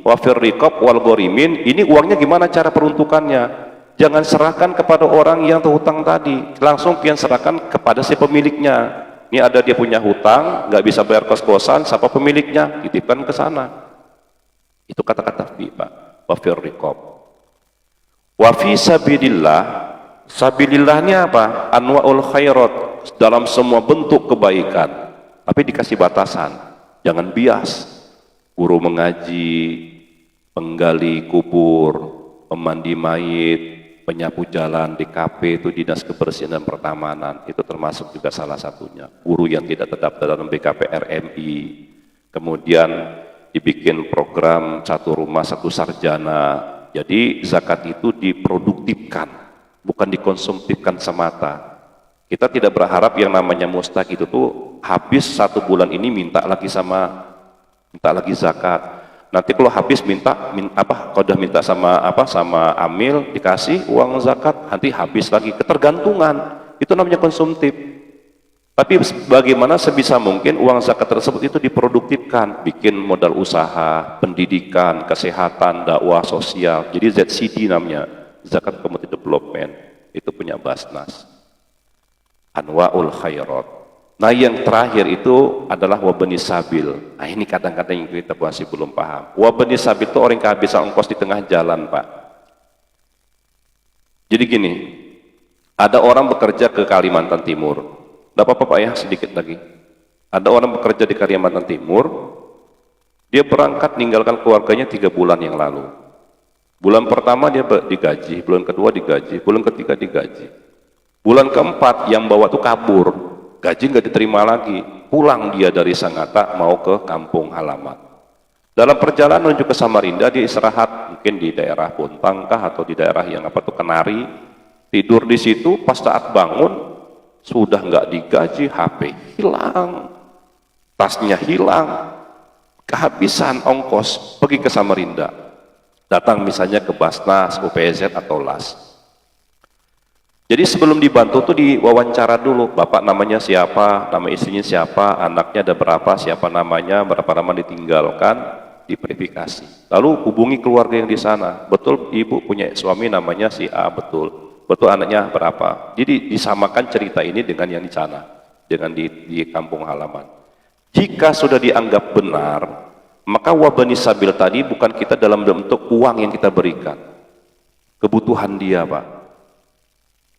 S2: wafir riqab wal ghorimin, ini uangnya gimana cara peruntukannya? Jangan serahkan kepada orang yang terhutang tadi, langsung pian serahkan kepada si pemiliknya. Ini ada dia punya hutang, nggak bisa bayar kos-kosan, siapa pemiliknya? Titipkan ke sana. Itu kata-kata fi Pak, wafir riqab. Wa fi sabilillah, sabilillahnya apa? Anwa'ul khairat, dalam semua bentuk kebaikan, tapi dikasih batasan, jangan bias. Guru mengaji, penggali kubur, pemandi mayit, penyapu jalan, DKP itu dinas kebersihan dan pertamanan, itu termasuk juga salah satunya. Guru yang tidak terdaftar dalam BKP RMI, kemudian dibikin program satu rumah satu sarjana. Jadi zakat itu diproduktifkan, bukan dikonsumtifkan semata. Kita tidak berharap yang namanya mustaq itu tuh habis 1 bulan ini minta lagi zakat. Nanti kalau habis kalau udah minta sama amil dikasih uang zakat, nanti habis lagi, ketergantungan. Itu namanya konsumtif. Tapi bagaimana sebisa mungkin uang zakat tersebut itu diproduktifkan, bikin modal usaha, pendidikan, kesehatan, dakwah sosial. Jadi ZCD namanya, Zakat Community Development, itu punya Basnas. Anwa'ul khairat. Nah yang terakhir itu adalah wabani sabil. Nah ini kadang-kadang yang kita masih belum paham. Wabani sabil itu orang yang kehabisan ongkos di tengah jalan Pak. Jadi gini, ada orang bekerja ke Kalimantan Timur. Tidak apa-apa Pak ya, sedikit lagi. Ada orang bekerja di Kalimantan Timur, dia berangkat ninggalkan keluarganya 3 bulan yang lalu. Bulan pertama dia digaji, bulan kedua digaji, bulan ketiga digaji. Bulan keempat yang bawa tuh kabur, gaji nggak diterima lagi. Pulang dia dari Sangatta mau ke kampung halaman. Dalam perjalanan menuju ke Samarinda dia istirahat, mungkin di daerah Bontang kah atau di daerah yang Kenari. Tidur di situ, pas saat bangun sudah nggak digaji, HP hilang, tasnya hilang, kehabisan ongkos pergi ke Samarinda, datang misalnya ke Basnas, UPZ atau LAS. Jadi sebelum dibantu tuh diwawancara dulu, bapak namanya siapa, nama istrinya siapa, anaknya ada berapa, siapa namanya, berapa lama ditinggalkan, diverifikasi. Lalu hubungi keluarga yang di sana, betul ibu punya suami namanya si A, betul anaknya berapa. Jadi disamakan cerita ini dengan yang di sana, dengan di kampung halaman. Jika sudah dianggap benar, maka wabani sabil tadi bukan kita dalam bentuk uang yang kita berikan, kebutuhan dia Pak.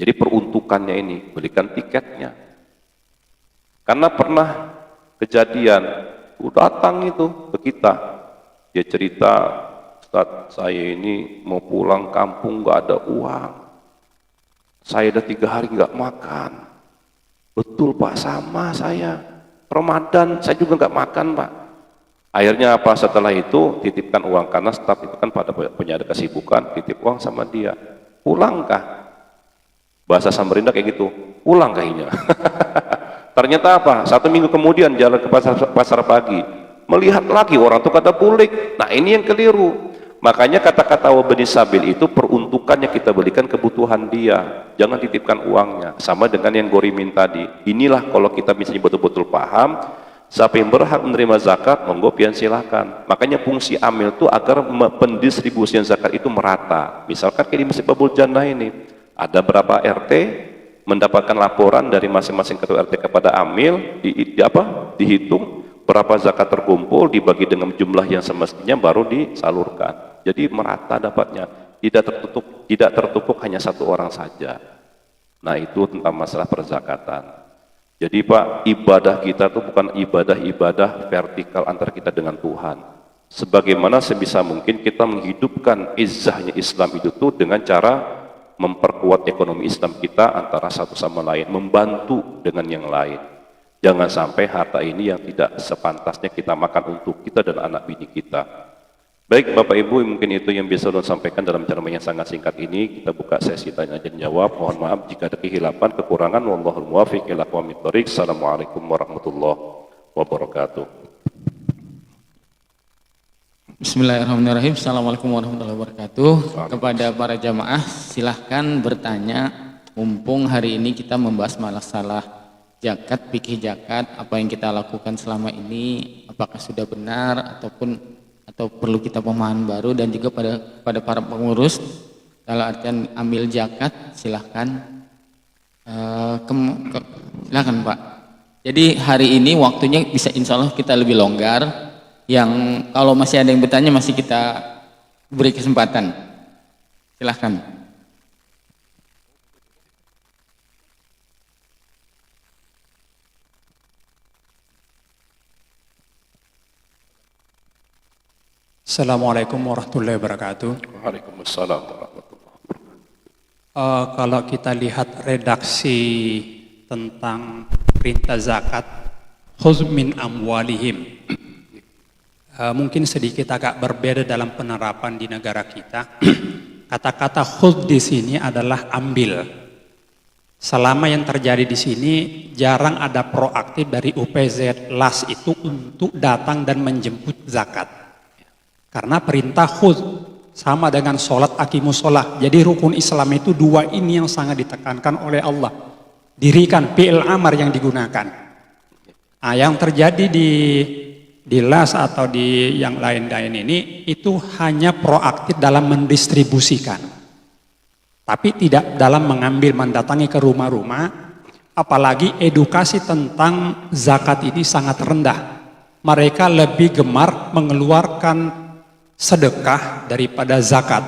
S2: Jadi peruntukannya ini, belikan tiketnya. Karena pernah kejadian, datang itu ke kita, dia cerita, Ustaz, saya ini mau pulang kampung nggak ada uang. Saya udah 3 hari nggak makan. Betul Pak, sama saya. Ramadan saya juga nggak makan Pak. Akhirnya apa? Setelah itu titipkan uang, karena staf itu kan pada punya ada kesibukan, titip uang sama dia. Pulangkah? Bahasa Samarinda kayak gitu. Pulang kayaknya. Ternyata apa? 1 minggu kemudian jalan ke pasar pagi, melihat lagi orang itu kata bulik. Nah ini yang keliru. Makanya kata-kata wabni sabil itu peruntukannya kita belikan kebutuhan dia, jangan titipkan uangnya. Sama dengan yang Gorimin tadi. Inilah kalau kita misalnya betul-betul paham, siapa yang berhak menerima zakat, monggo pian silakan. Makanya fungsi amil itu agar pendistribusian zakat itu merata. Misalkan kayak di Masjid Babul Jannah ini, ada berapa RT mendapatkan laporan dari masing-masing ketua RT kepada amil, dihitung berapa zakat terkumpul, dibagi dengan jumlah yang semestinya, baru disalurkan. Jadi merata dapatnya, tidak tertumpuk hanya satu orang saja. Nah itu tentang masalah perzakatan. Jadi Pak, ibadah kita itu bukan ibadah vertikal antara kita dengan Tuhan. Sebagaimana sebisa mungkin kita menghidupkan izzahnya Islam itu tuh dengan cara memperkuat ekonomi Islam kita antara satu sama lain, membantu dengan yang lain. Jangan sampai harta ini yang tidak sepantasnya kita makan untuk kita dan anak bini kita. Baik Bapak Ibu, mungkin itu yang bisa Ulun sampaikan dalam ceramah yang sangat singkat ini. Kita buka sesi tanya dan jawab. Mohon maaf jika ada kehilapan, kekurangan. Wallahul muwaffiq ila aqwamit thoriq. Assalamualaikum warahmatullahi wabarakatuh.
S3: Bismillahirrahmanirrahim. Assalamualaikum warahmatullahi wabarakatuh. Kepada para jamaah, silahkan bertanya. Mumpung hari ini kita membahas masalah zakat, fikih zakat, apa yang kita lakukan selama ini, apakah sudah benar atau perlu kita pemahaman baru, dan juga pada para pengurus kalau artian ambil zakat, silahkan silahkan Pak. Jadi hari ini waktunya bisa insya Allah kita lebih longgar. Yang kalau masih ada yang bertanya masih kita beri kesempatan. Silahkan.
S4: Assalamualaikum warahmatullahi wabarakatuh.
S2: Waalaikumsalam warahmatullahi wabarakatuh.
S4: Kalau kita lihat redaksi tentang perintah zakat, khudz min amwalihim, mungkin sedikit agak berbeda dalam penerapan di negara kita. Kata-kata khudz di sini adalah ambil. Selama yang terjadi di sini jarang ada proaktif dari UPZ LAS itu untuk datang dan menjemput zakat. Karena perintah khudz sama dengan sholat aqimus sholah. Jadi rukun Islam itu dua ini yang sangat ditekankan oleh Allah. Dirikan fi'il amar yang digunakan. Nah, yang terjadi di LAS atau di yang lain-lain ini itu hanya proaktif dalam mendistribusikan. Tapi tidak dalam mengambil, mendatangi ke rumah-rumah. Apalagi edukasi tentang zakat ini sangat rendah. Mereka lebih gemar mengeluarkan sedekah daripada zakat.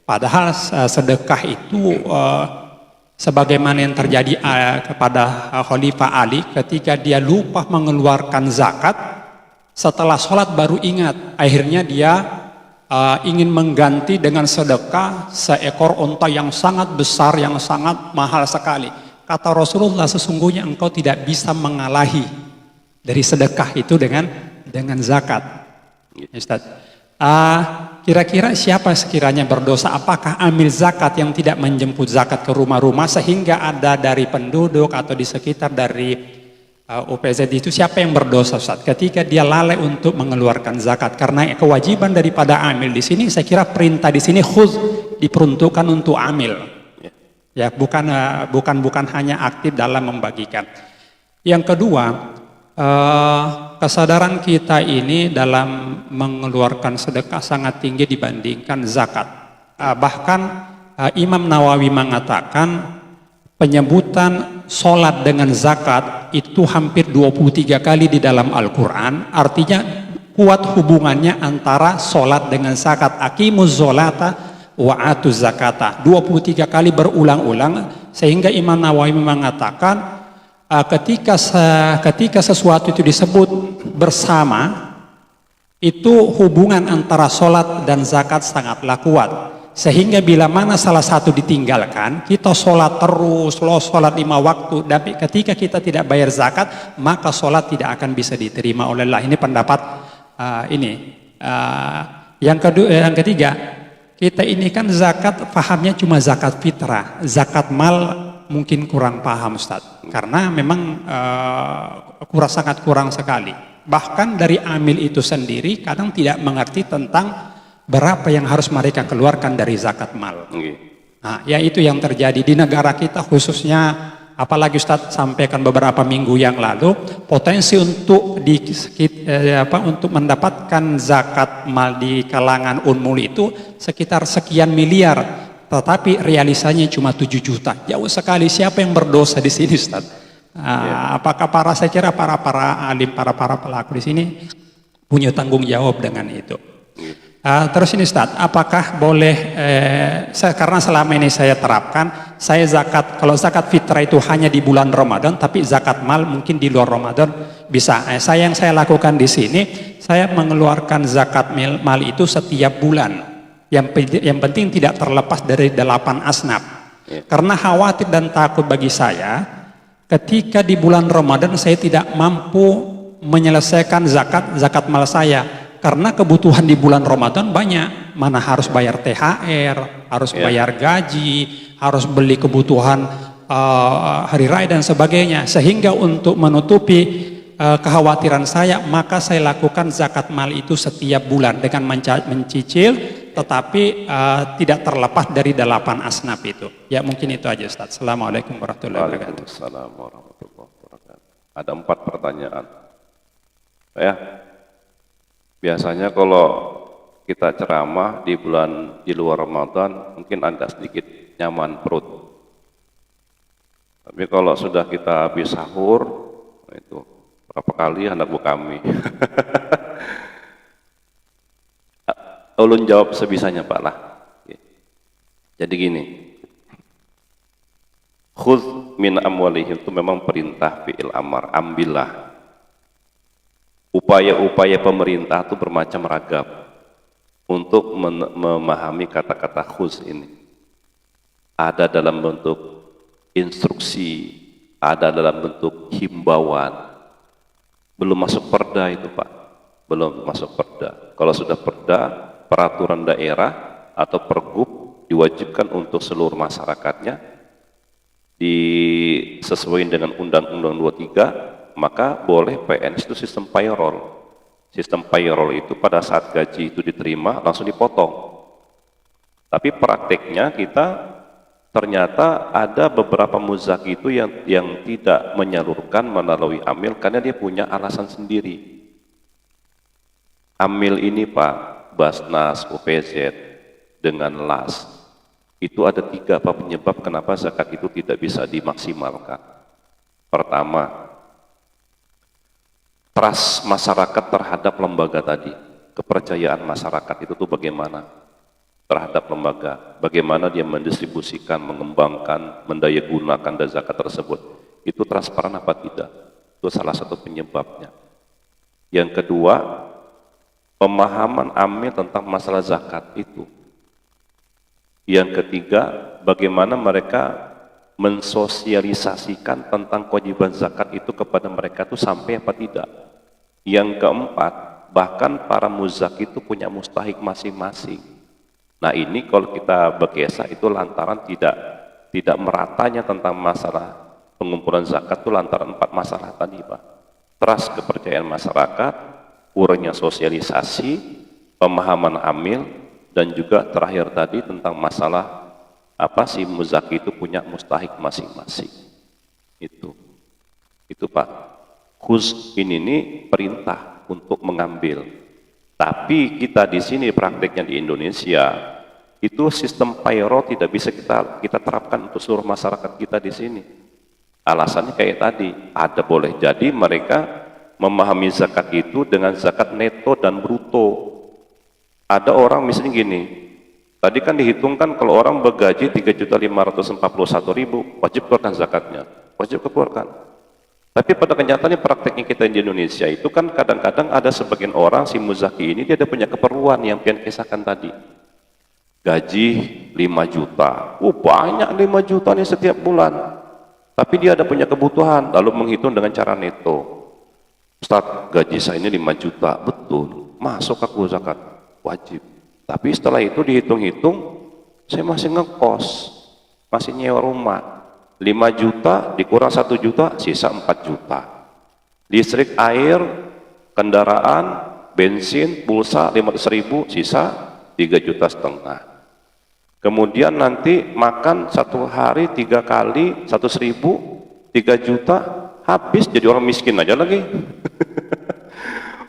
S4: Padahal sedekah itu sebagaimana yang terjadi kepada Khalifah Ali ketika dia lupa mengeluarkan zakat, setelah sholat baru ingat. Akhirnya dia ingin mengganti dengan sedekah seekor unta yang sangat besar, yang sangat mahal sekali. Kata Rasulullah, sesungguhnya engkau tidak bisa mengalahi dari sedekah itu dengan zakat. Ustaz, kira-kira siapa sekiranya berdosa? Apakah amil zakat yang tidak menjemput zakat ke rumah-rumah sehingga ada dari penduduk atau di sekitar dari UPZ itu, siapa yang berdosa Ustaz? Ketika dia lalai untuk mengeluarkan zakat, karena kewajiban daripada amil di sini, saya kira perintah di sini khudz diperuntukkan untuk amil, ya bukan hanya aktif dalam membagikan. Yang kedua, kesadaran kita ini dalam mengeluarkan sedekah sangat tinggi dibandingkan zakat. Bahkan Imam Nawawi mengatakan penyebutan sholat dengan zakat itu hampir 23 kali di dalam Al-Quran. Artinya kuat hubungannya antara sholat dengan zakat. Aqimuz sholata wa atuz zakata, 23 kali berulang-ulang, sehingga Imam Nawawi mengatakan ketika sesuatu itu disebut bersama, itu hubungan antara sholat dan zakat sangatlah kuat. Sehingga bila mana salah satu ditinggalkan, kita sholat terus, sholat 5 waktu, tapi ketika kita tidak bayar zakat, maka sholat tidak akan bisa diterima oleh Allah. Ini pendapat yang ketiga, kita ini kan zakat, pahamnya cuma zakat fitrah, zakat mal mungkin kurang paham Ustaz, karena memang sangat kurang sekali. Bahkan dari amil itu sendiri kadang tidak mengerti tentang berapa yang harus mereka keluarkan dari zakat mal. Nah, ya itu yang terjadi di negara kita khususnya, apalagi Ustaz sampaikan beberapa minggu yang lalu, potensi untuk untuk mendapatkan zakat mal di kalangan unmul itu sekitar sekian miliar, tetapi realisasinya cuma 7 juta. Jauh sekali. Siapa yang berdosa di sini, Ustaz? Apakah saya kira para alim, para pelaku di sini punya tanggung jawab dengan itu. Terus ini Ustaz, apakah boleh, karena selama ini saya terapkan, saya zakat, kalau zakat fitrah itu hanya di bulan Ramadan, tapi zakat mal mungkin di luar Ramadan bisa. Yang saya lakukan di sini, saya mengeluarkan zakat mal itu setiap bulan. Yang penting tidak terlepas dari 8 asnaf. Karena khawatir dan takut bagi saya, ketika di bulan Ramadan saya tidak mampu menyelesaikan zakat mal saya. Karena kebutuhan di bulan Ramadan banyak, mana harus bayar THR, harus bayar gaji, harus beli kebutuhan hari raya dan sebagainya. Sehingga untuk menutupi kekhawatiran saya, maka saya lakukan zakat mal itu setiap bulan dengan mencicil, tetapi tidak terlepas dari 8 asnaf itu. Ya mungkin itu aja Ustaz. Assalamualaikum warahmatullahi wabarakatuh.
S2: Waalaikumsalam warahmatullahi wabarakatuh. Ada 4 pertanyaan. Ya. Biasanya kalau kita ceramah di luar Ramadan mungkin agak sedikit nyaman perut. Tapi kalau sudah kita habis sahur, itu berapa kali anak bu kami. Ulun jawab sebisanya Pak lah. Jadi gini, khudz min amwalihim itu memang perintah fi'il amar, ambillah. Upaya-upaya pemerintah itu bermacam ragam untuk memahami kata-kata khudz ini. Ada dalam bentuk instruksi, ada dalam bentuk himbauan. Belum masuk perda itu Pak, belum masuk perda. Kalau sudah perda, peraturan daerah atau pergub diwajibkan untuk seluruh masyarakatnya disesuaikan dengan Undang-Undang 23, maka boleh PNS itu sistem payroll. Sistem payroll itu pada saat gaji itu diterima langsung dipotong. Tapi prakteknya kita ternyata ada beberapa muzaki itu yang tidak menyalurkan melalui amil karena dia punya alasan sendiri. Amil ini Pak, Basnas, UPZ dengan LAS, itu ada 3 penyebab kenapa zakat itu tidak bisa dimaksimalkan. Pertama, trust masyarakat terhadap lembaga tadi, kepercayaan masyarakat itu tuh bagaimana terhadap lembaga, bagaimana dia mendistribusikan, mengembangkan, mendayagunakan zakat tersebut, itu transparan apa tidak, itu salah satu penyebabnya. Yang kedua, pemahaman amil tentang masalah zakat itu. Yang ketiga, bagaimana mereka mensosialisasikan tentang kewajiban zakat itu kepada mereka itu sampai apa tidak. Yang keempat, bahkan para muzaki itu punya mustahik masing-masing. Nah ini kalau kita bergesah itu lantaran tidak meratanya tentang masalah pengumpulan zakat itu lantaran 4 masalah tadi Pak. Trust kepercayaan masyarakat, kurangnya sosialisasi, pemahaman amil, dan juga terakhir tadi tentang masalah apa sih muzaki itu punya mustahik masing-masing. Itu Pak. Khudz ini perintah untuk mengambil. Tapi kita di sini prakteknya di Indonesia itu sistem payroll tidak bisa kita terapkan untuk seluruh masyarakat kita di sini. Alasannya kayak tadi, ada boleh jadi mereka memahami zakat itu dengan zakat neto dan bruto. Ada orang misalnya gini, tadi kan dihitungkan kalau orang bergaji 3.541.000 wajib keluarkan zakatnya, wajib keluarkan. Tapi pada kenyataannya prakteknya kita di Indonesia itu kan kadang-kadang ada sebagian orang si muzaki ini dia ada punya keperluan yang pian kisahkan tadi. Gaji 5 juta, banyak 5 juta nih setiap bulan. Tapi dia ada punya kebutuhan, lalu menghitung dengan cara neto. Ustaz, gaji saya ini 5 juta, betul, masuk aku zakat, wajib. Tapi setelah itu dihitung-hitung, saya masih ngekos, masih nyewa rumah, 5 juta dikurang 1 juta, sisa 4 juta. Listrik, air, kendaraan, bensin, pulsa 500.000, sisa 3,5 juta. Kemudian nanti makan 1 hari 3 kali 100.000, 3 juta, habis jadi orang miskin aja lagi.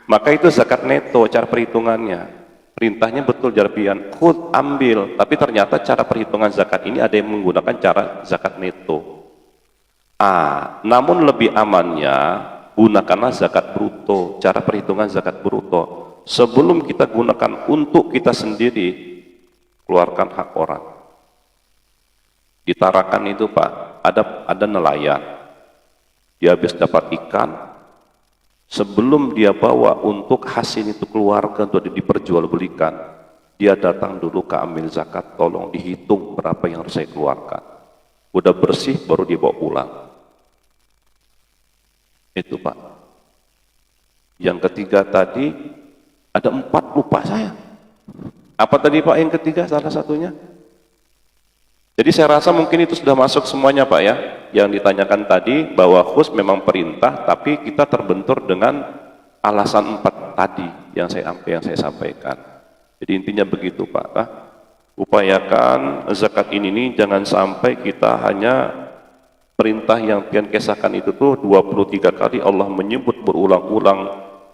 S2: Maka itu zakat neto cara perhitungannya. Perintahnya betul jarbian, khud, ambil. Tapi ternyata cara perhitungan zakat ini ada yang menggunakan cara zakat neto. Namun lebih amannya gunakanlah zakat bruto, cara perhitungan zakat bruto. Sebelum kita gunakan untuk kita sendiri, keluarkan hak orang. Di Tarakan itu Pak, ada nelayan. Dia habis dapat ikan, sebelum dia bawa untuk hasil itu keluarga untuk diperjualbelikan, dia datang dulu ke amil zakat, tolong dihitung berapa yang harus saya keluarkan. Udah bersih baru dibawa pulang. Itu Pak. Yang ketiga tadi ada 4, lupa saya. Apa tadi Pak yang ketiga salah satunya? Jadi saya rasa mungkin itu sudah masuk semuanya Pak ya. Yang ditanyakan tadi bahwa khus memang perintah, tapi kita terbentur dengan alasan 4 tadi yang saya sampaikan. Jadi intinya begitu Pak. Upayakan zakat ini jangan sampai kita hanya perintah yang pian kesahkan itu tuh 23 kali Allah menyebut berulang-ulang,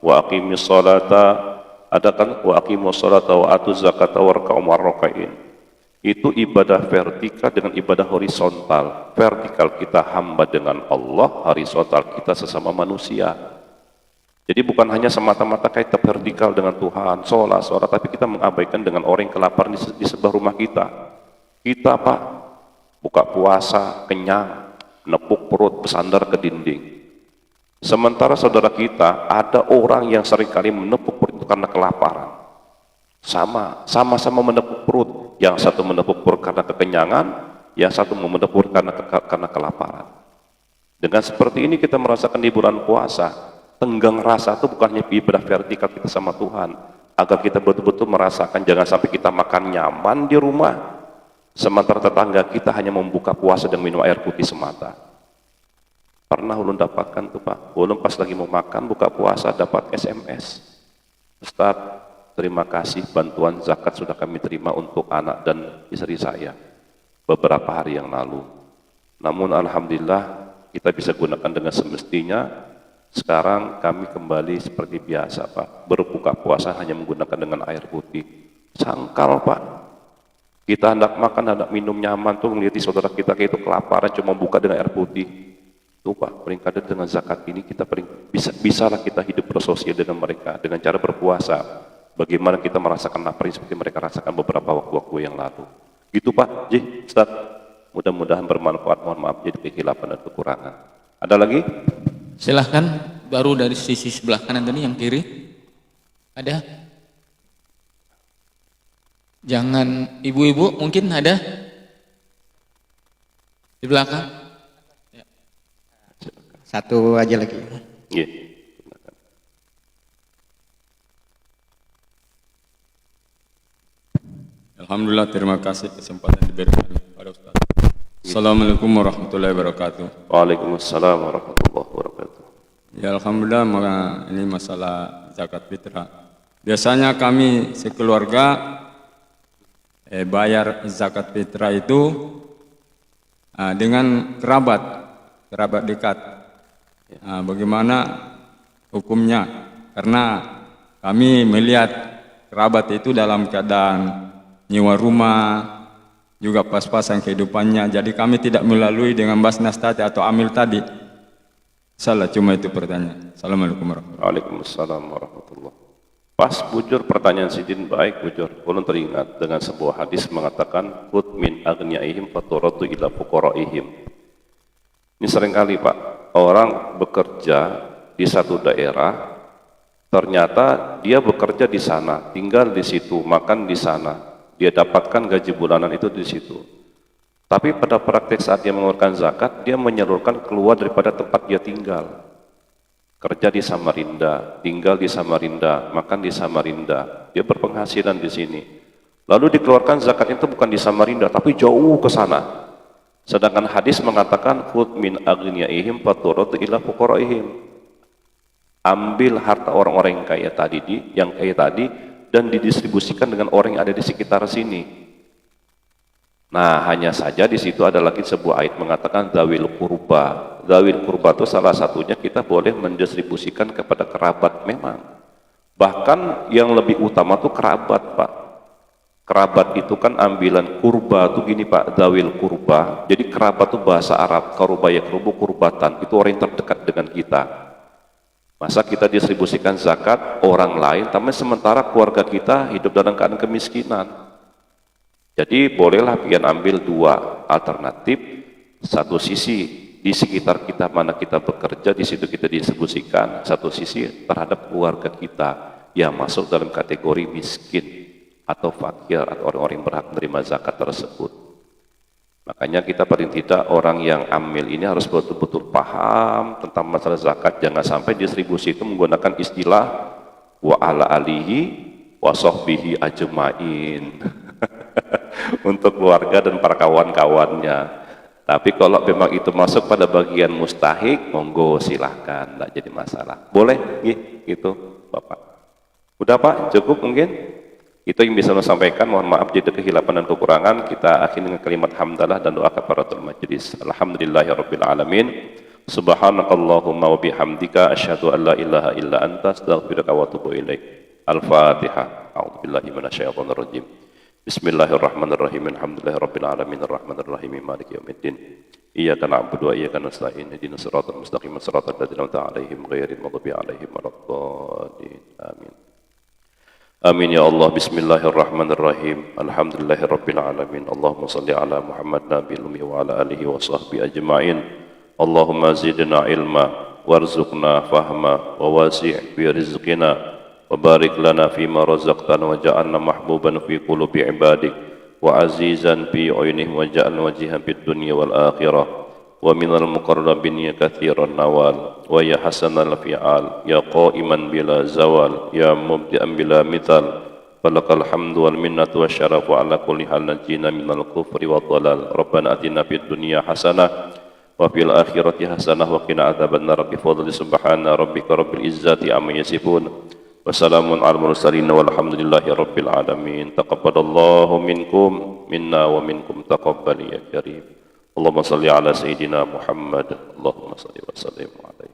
S2: wa aqimis sholata, ada kan wa aqimus sholata wa atuz zakata warka'u ma'arroka'in. Itu ibadah vertikal dengan ibadah horizontal. Vertikal kita hamba dengan Allah, horizontal kita sesama manusia. Jadi bukan hanya semata-mata kaitan vertikal dengan Tuhan, sholat, tapi kita mengabaikan dengan orang yang kelaparan di sebelah rumah kita. Kita Pak, buka puasa, kenyang, nepuk perut, bersandar ke dinding. Sementara saudara kita, ada orang yang seringkali menepuk perut itu karena kelaparan. Sama-sama menepuk perut. Yang satu menepuk perut karena kekenyangan, yang satu menepuk perut karena kelaparan. Dengan seperti ini kita merasakan di bulan puasa. Tenggang rasa itu bukannya ibadah vertikal kita sama Tuhan, agar kita betul-betul merasakan jangan sampai kita makan nyaman di rumah, sementara tetangga kita hanya membuka puasa dan minum air putih semata. Pernah ulun dapatkan tuh Pak, ulun pas lagi mau makan buka puasa dapat SMS, Ustaz, terima kasih bantuan zakat sudah kami terima untuk anak dan istri saya beberapa hari yang lalu. Namun alhamdulillah kita bisa gunakan dengan semestinya. Sekarang kami kembali seperti biasa Pak, berbuka puasa hanya menggunakan dengan air putih. Sangkal Pak, kita hendak makan, hendak minum nyaman tuh melihat saudara kita kayak itu kelaparan cuma buka dengan air putih. Tuh Pak, peringkatnya dengan zakat ini kita bisalah kita hidup bersosial dengan mereka dengan cara berpuasa. Bagaimana kita merasakan lapar seperti mereka rasakan beberapa waktu-waktu yang lalu. Gitu Pak, Ustaz. Mudah-mudahan bermanfaat. Mohon maaf jadi kehilapan dan kekurangan. Ada lagi?
S3: Silahkan, baru dari sisi sebelah kanan tadi yang kiri. Ada? Jangan ibu-ibu mungkin ada? Di belakang?
S5: Satu aja lagi.
S2: Iya.
S6: Alhamdulillah, terima kasih kesempatan diberikan pada Ustaz. Assalamualaikum warahmatullahi wabarakatuh.
S2: Waalaikumsalam warahmatullahi wabarakatuh.
S6: Ya Alhamdulillah, ini masalah zakat fitrah. Biasanya kami sekeluarga bayar zakat fitrah itu dengan kerabat dekat. Bagaimana hukumnya? Karena kami melihat kerabat itu dalam keadaan nyewa rumah, juga pas-pasan kehidupannya. Jadi kami tidak melalui dengan basnas tadi atau amil tadi. Salah, cuma itu pertanyaan. Assalamualaikum warahmatullahi wabarakatuh.
S2: Waalaikumsalam warahmatullahi wabarakatuh. Pas bujur pertanyaan Sidin baik bujur. Ulun teringat dengan sebuah hadis mengatakan khud min aghniyaihim faturatu ila fuqaraihim. Ini seringkali Pak, orang bekerja di satu daerah, ternyata dia bekerja di sana, tinggal di situ, makan di sana. Dia dapatkan gaji bulanan itu di situ. Tapi pada praktek saat dia mengeluarkan zakat, dia menyalurkan keluar daripada tempat dia tinggal. Kerja di Samarinda, tinggal di Samarinda, makan di Samarinda. Dia berpenghasilan di sini. Lalu dikeluarkan zakat itu bukan di Samarinda, tapi jauh ke sana. Sedangkan hadis mengatakan khudh min aghniyaihim faturad ila fuqaraihim. Ambil harta orang-orang yang kaya tadi dan didistribusikan dengan orang yang ada di sekitar sini. Nah, hanya saja di situ ada lagi sebuah ayat mengatakan dzawil qurba. Dzawil qurba itu salah satunya kita boleh mendistribusikan kepada kerabat memang. Bahkan yang lebih utama tuh kerabat, Pak. Kerabat itu kan ambilan kurba tuh gini, Pak, dzawil qurba. Jadi kerabat itu bahasa Arab, qaruba yaqrubu qurbatan. Itu orang yang terdekat dengan kita. Masa kita distribusikan zakat orang lain, tapi sementara keluarga kita hidup dalam keadaan kemiskinan. Jadi bolehlah pian ambil dua alternatif. Satu sisi di sekitar kita mana kita bekerja, di situ kita distribusikan. Satu sisi terhadap keluarga kita yang masuk dalam kategori miskin atau fakir atau orang-orang yang berhak menerima zakat tersebut. Makanya kita paling tidak orang yang amil ini harus betul-betul paham tentang masalah zakat. Jangan sampai distribusi itu menggunakan istilah wa ala alihi wa sahbihi ajmain untuk keluarga dan para kawan-kawannya. Tapi kalau memang itu masuk pada bagian mustahik, monggo silahkan, tidak jadi masalah. Boleh gitu Bapak. Udah Pak, cukup mungkin? Itu yang bisa saya sampaikan. Mohon maaf jika kehilapan dan kekurangan. Kita akhiri dengan kalimat hamdalah dan doa kafaratul majlis. Alhamdulillahirabbil alamin. Subhanakallahumma wa bihamdika asyhadu an la ilaha illa anta astaghfiruka wa atubu ilaik. Al-Fatihah. A'udzubillahi minasyaitonir rajim. Bismillahirrahmanirrahim. Alhamdulillahirabbil alamin arrahmanir rahim maliki yaumiddin. Iyyaka na'budu wa iyyaka nasta'in. Ihdinas siratal mustaqim siratal ladzina an'amta 'alaihim ghairil maghdubi 'alaihim waladdallin. Amin. Amin ya Allah. Bismillahirrahmanirrahim. Alhamdulillahirabbil alamin. Allahumma shalli ala Muhammad nabil ummi wa ala alihi wa sahbihi ajma'in. Allahumma zidna ilma warzuqna fahma wa wasi' fi rizqina wa barik lana fima razaqtana wa ja'alna mahbuban fi qulubi ibadik wa azizan fi uyunihim wa ja'alna wajihan fid dunya wal akhirah wa minal muqarrabin ya kathiran nawal wa ya hasanal fi'al ya qa'iman bila zawal ya mubdi'an bila mithal falakal hamdu wal minnatu wasyarafu ala kulli hal najina minal kufri wa dhalal rabbana atina fid dunya hasanah wa fil akhirati hasanah wa qina adzabannar bi fadli subhana rabbika rabbil izzati amma yasifun wa salamun al mursalin walhamdulillahi rabbil alamin. Taqabbalallahu minkum minna wa minkum taqabbal ya karim. Allahumma salli ala Sayyidina Muhammad. Allahumma salli wa sallim alaihi.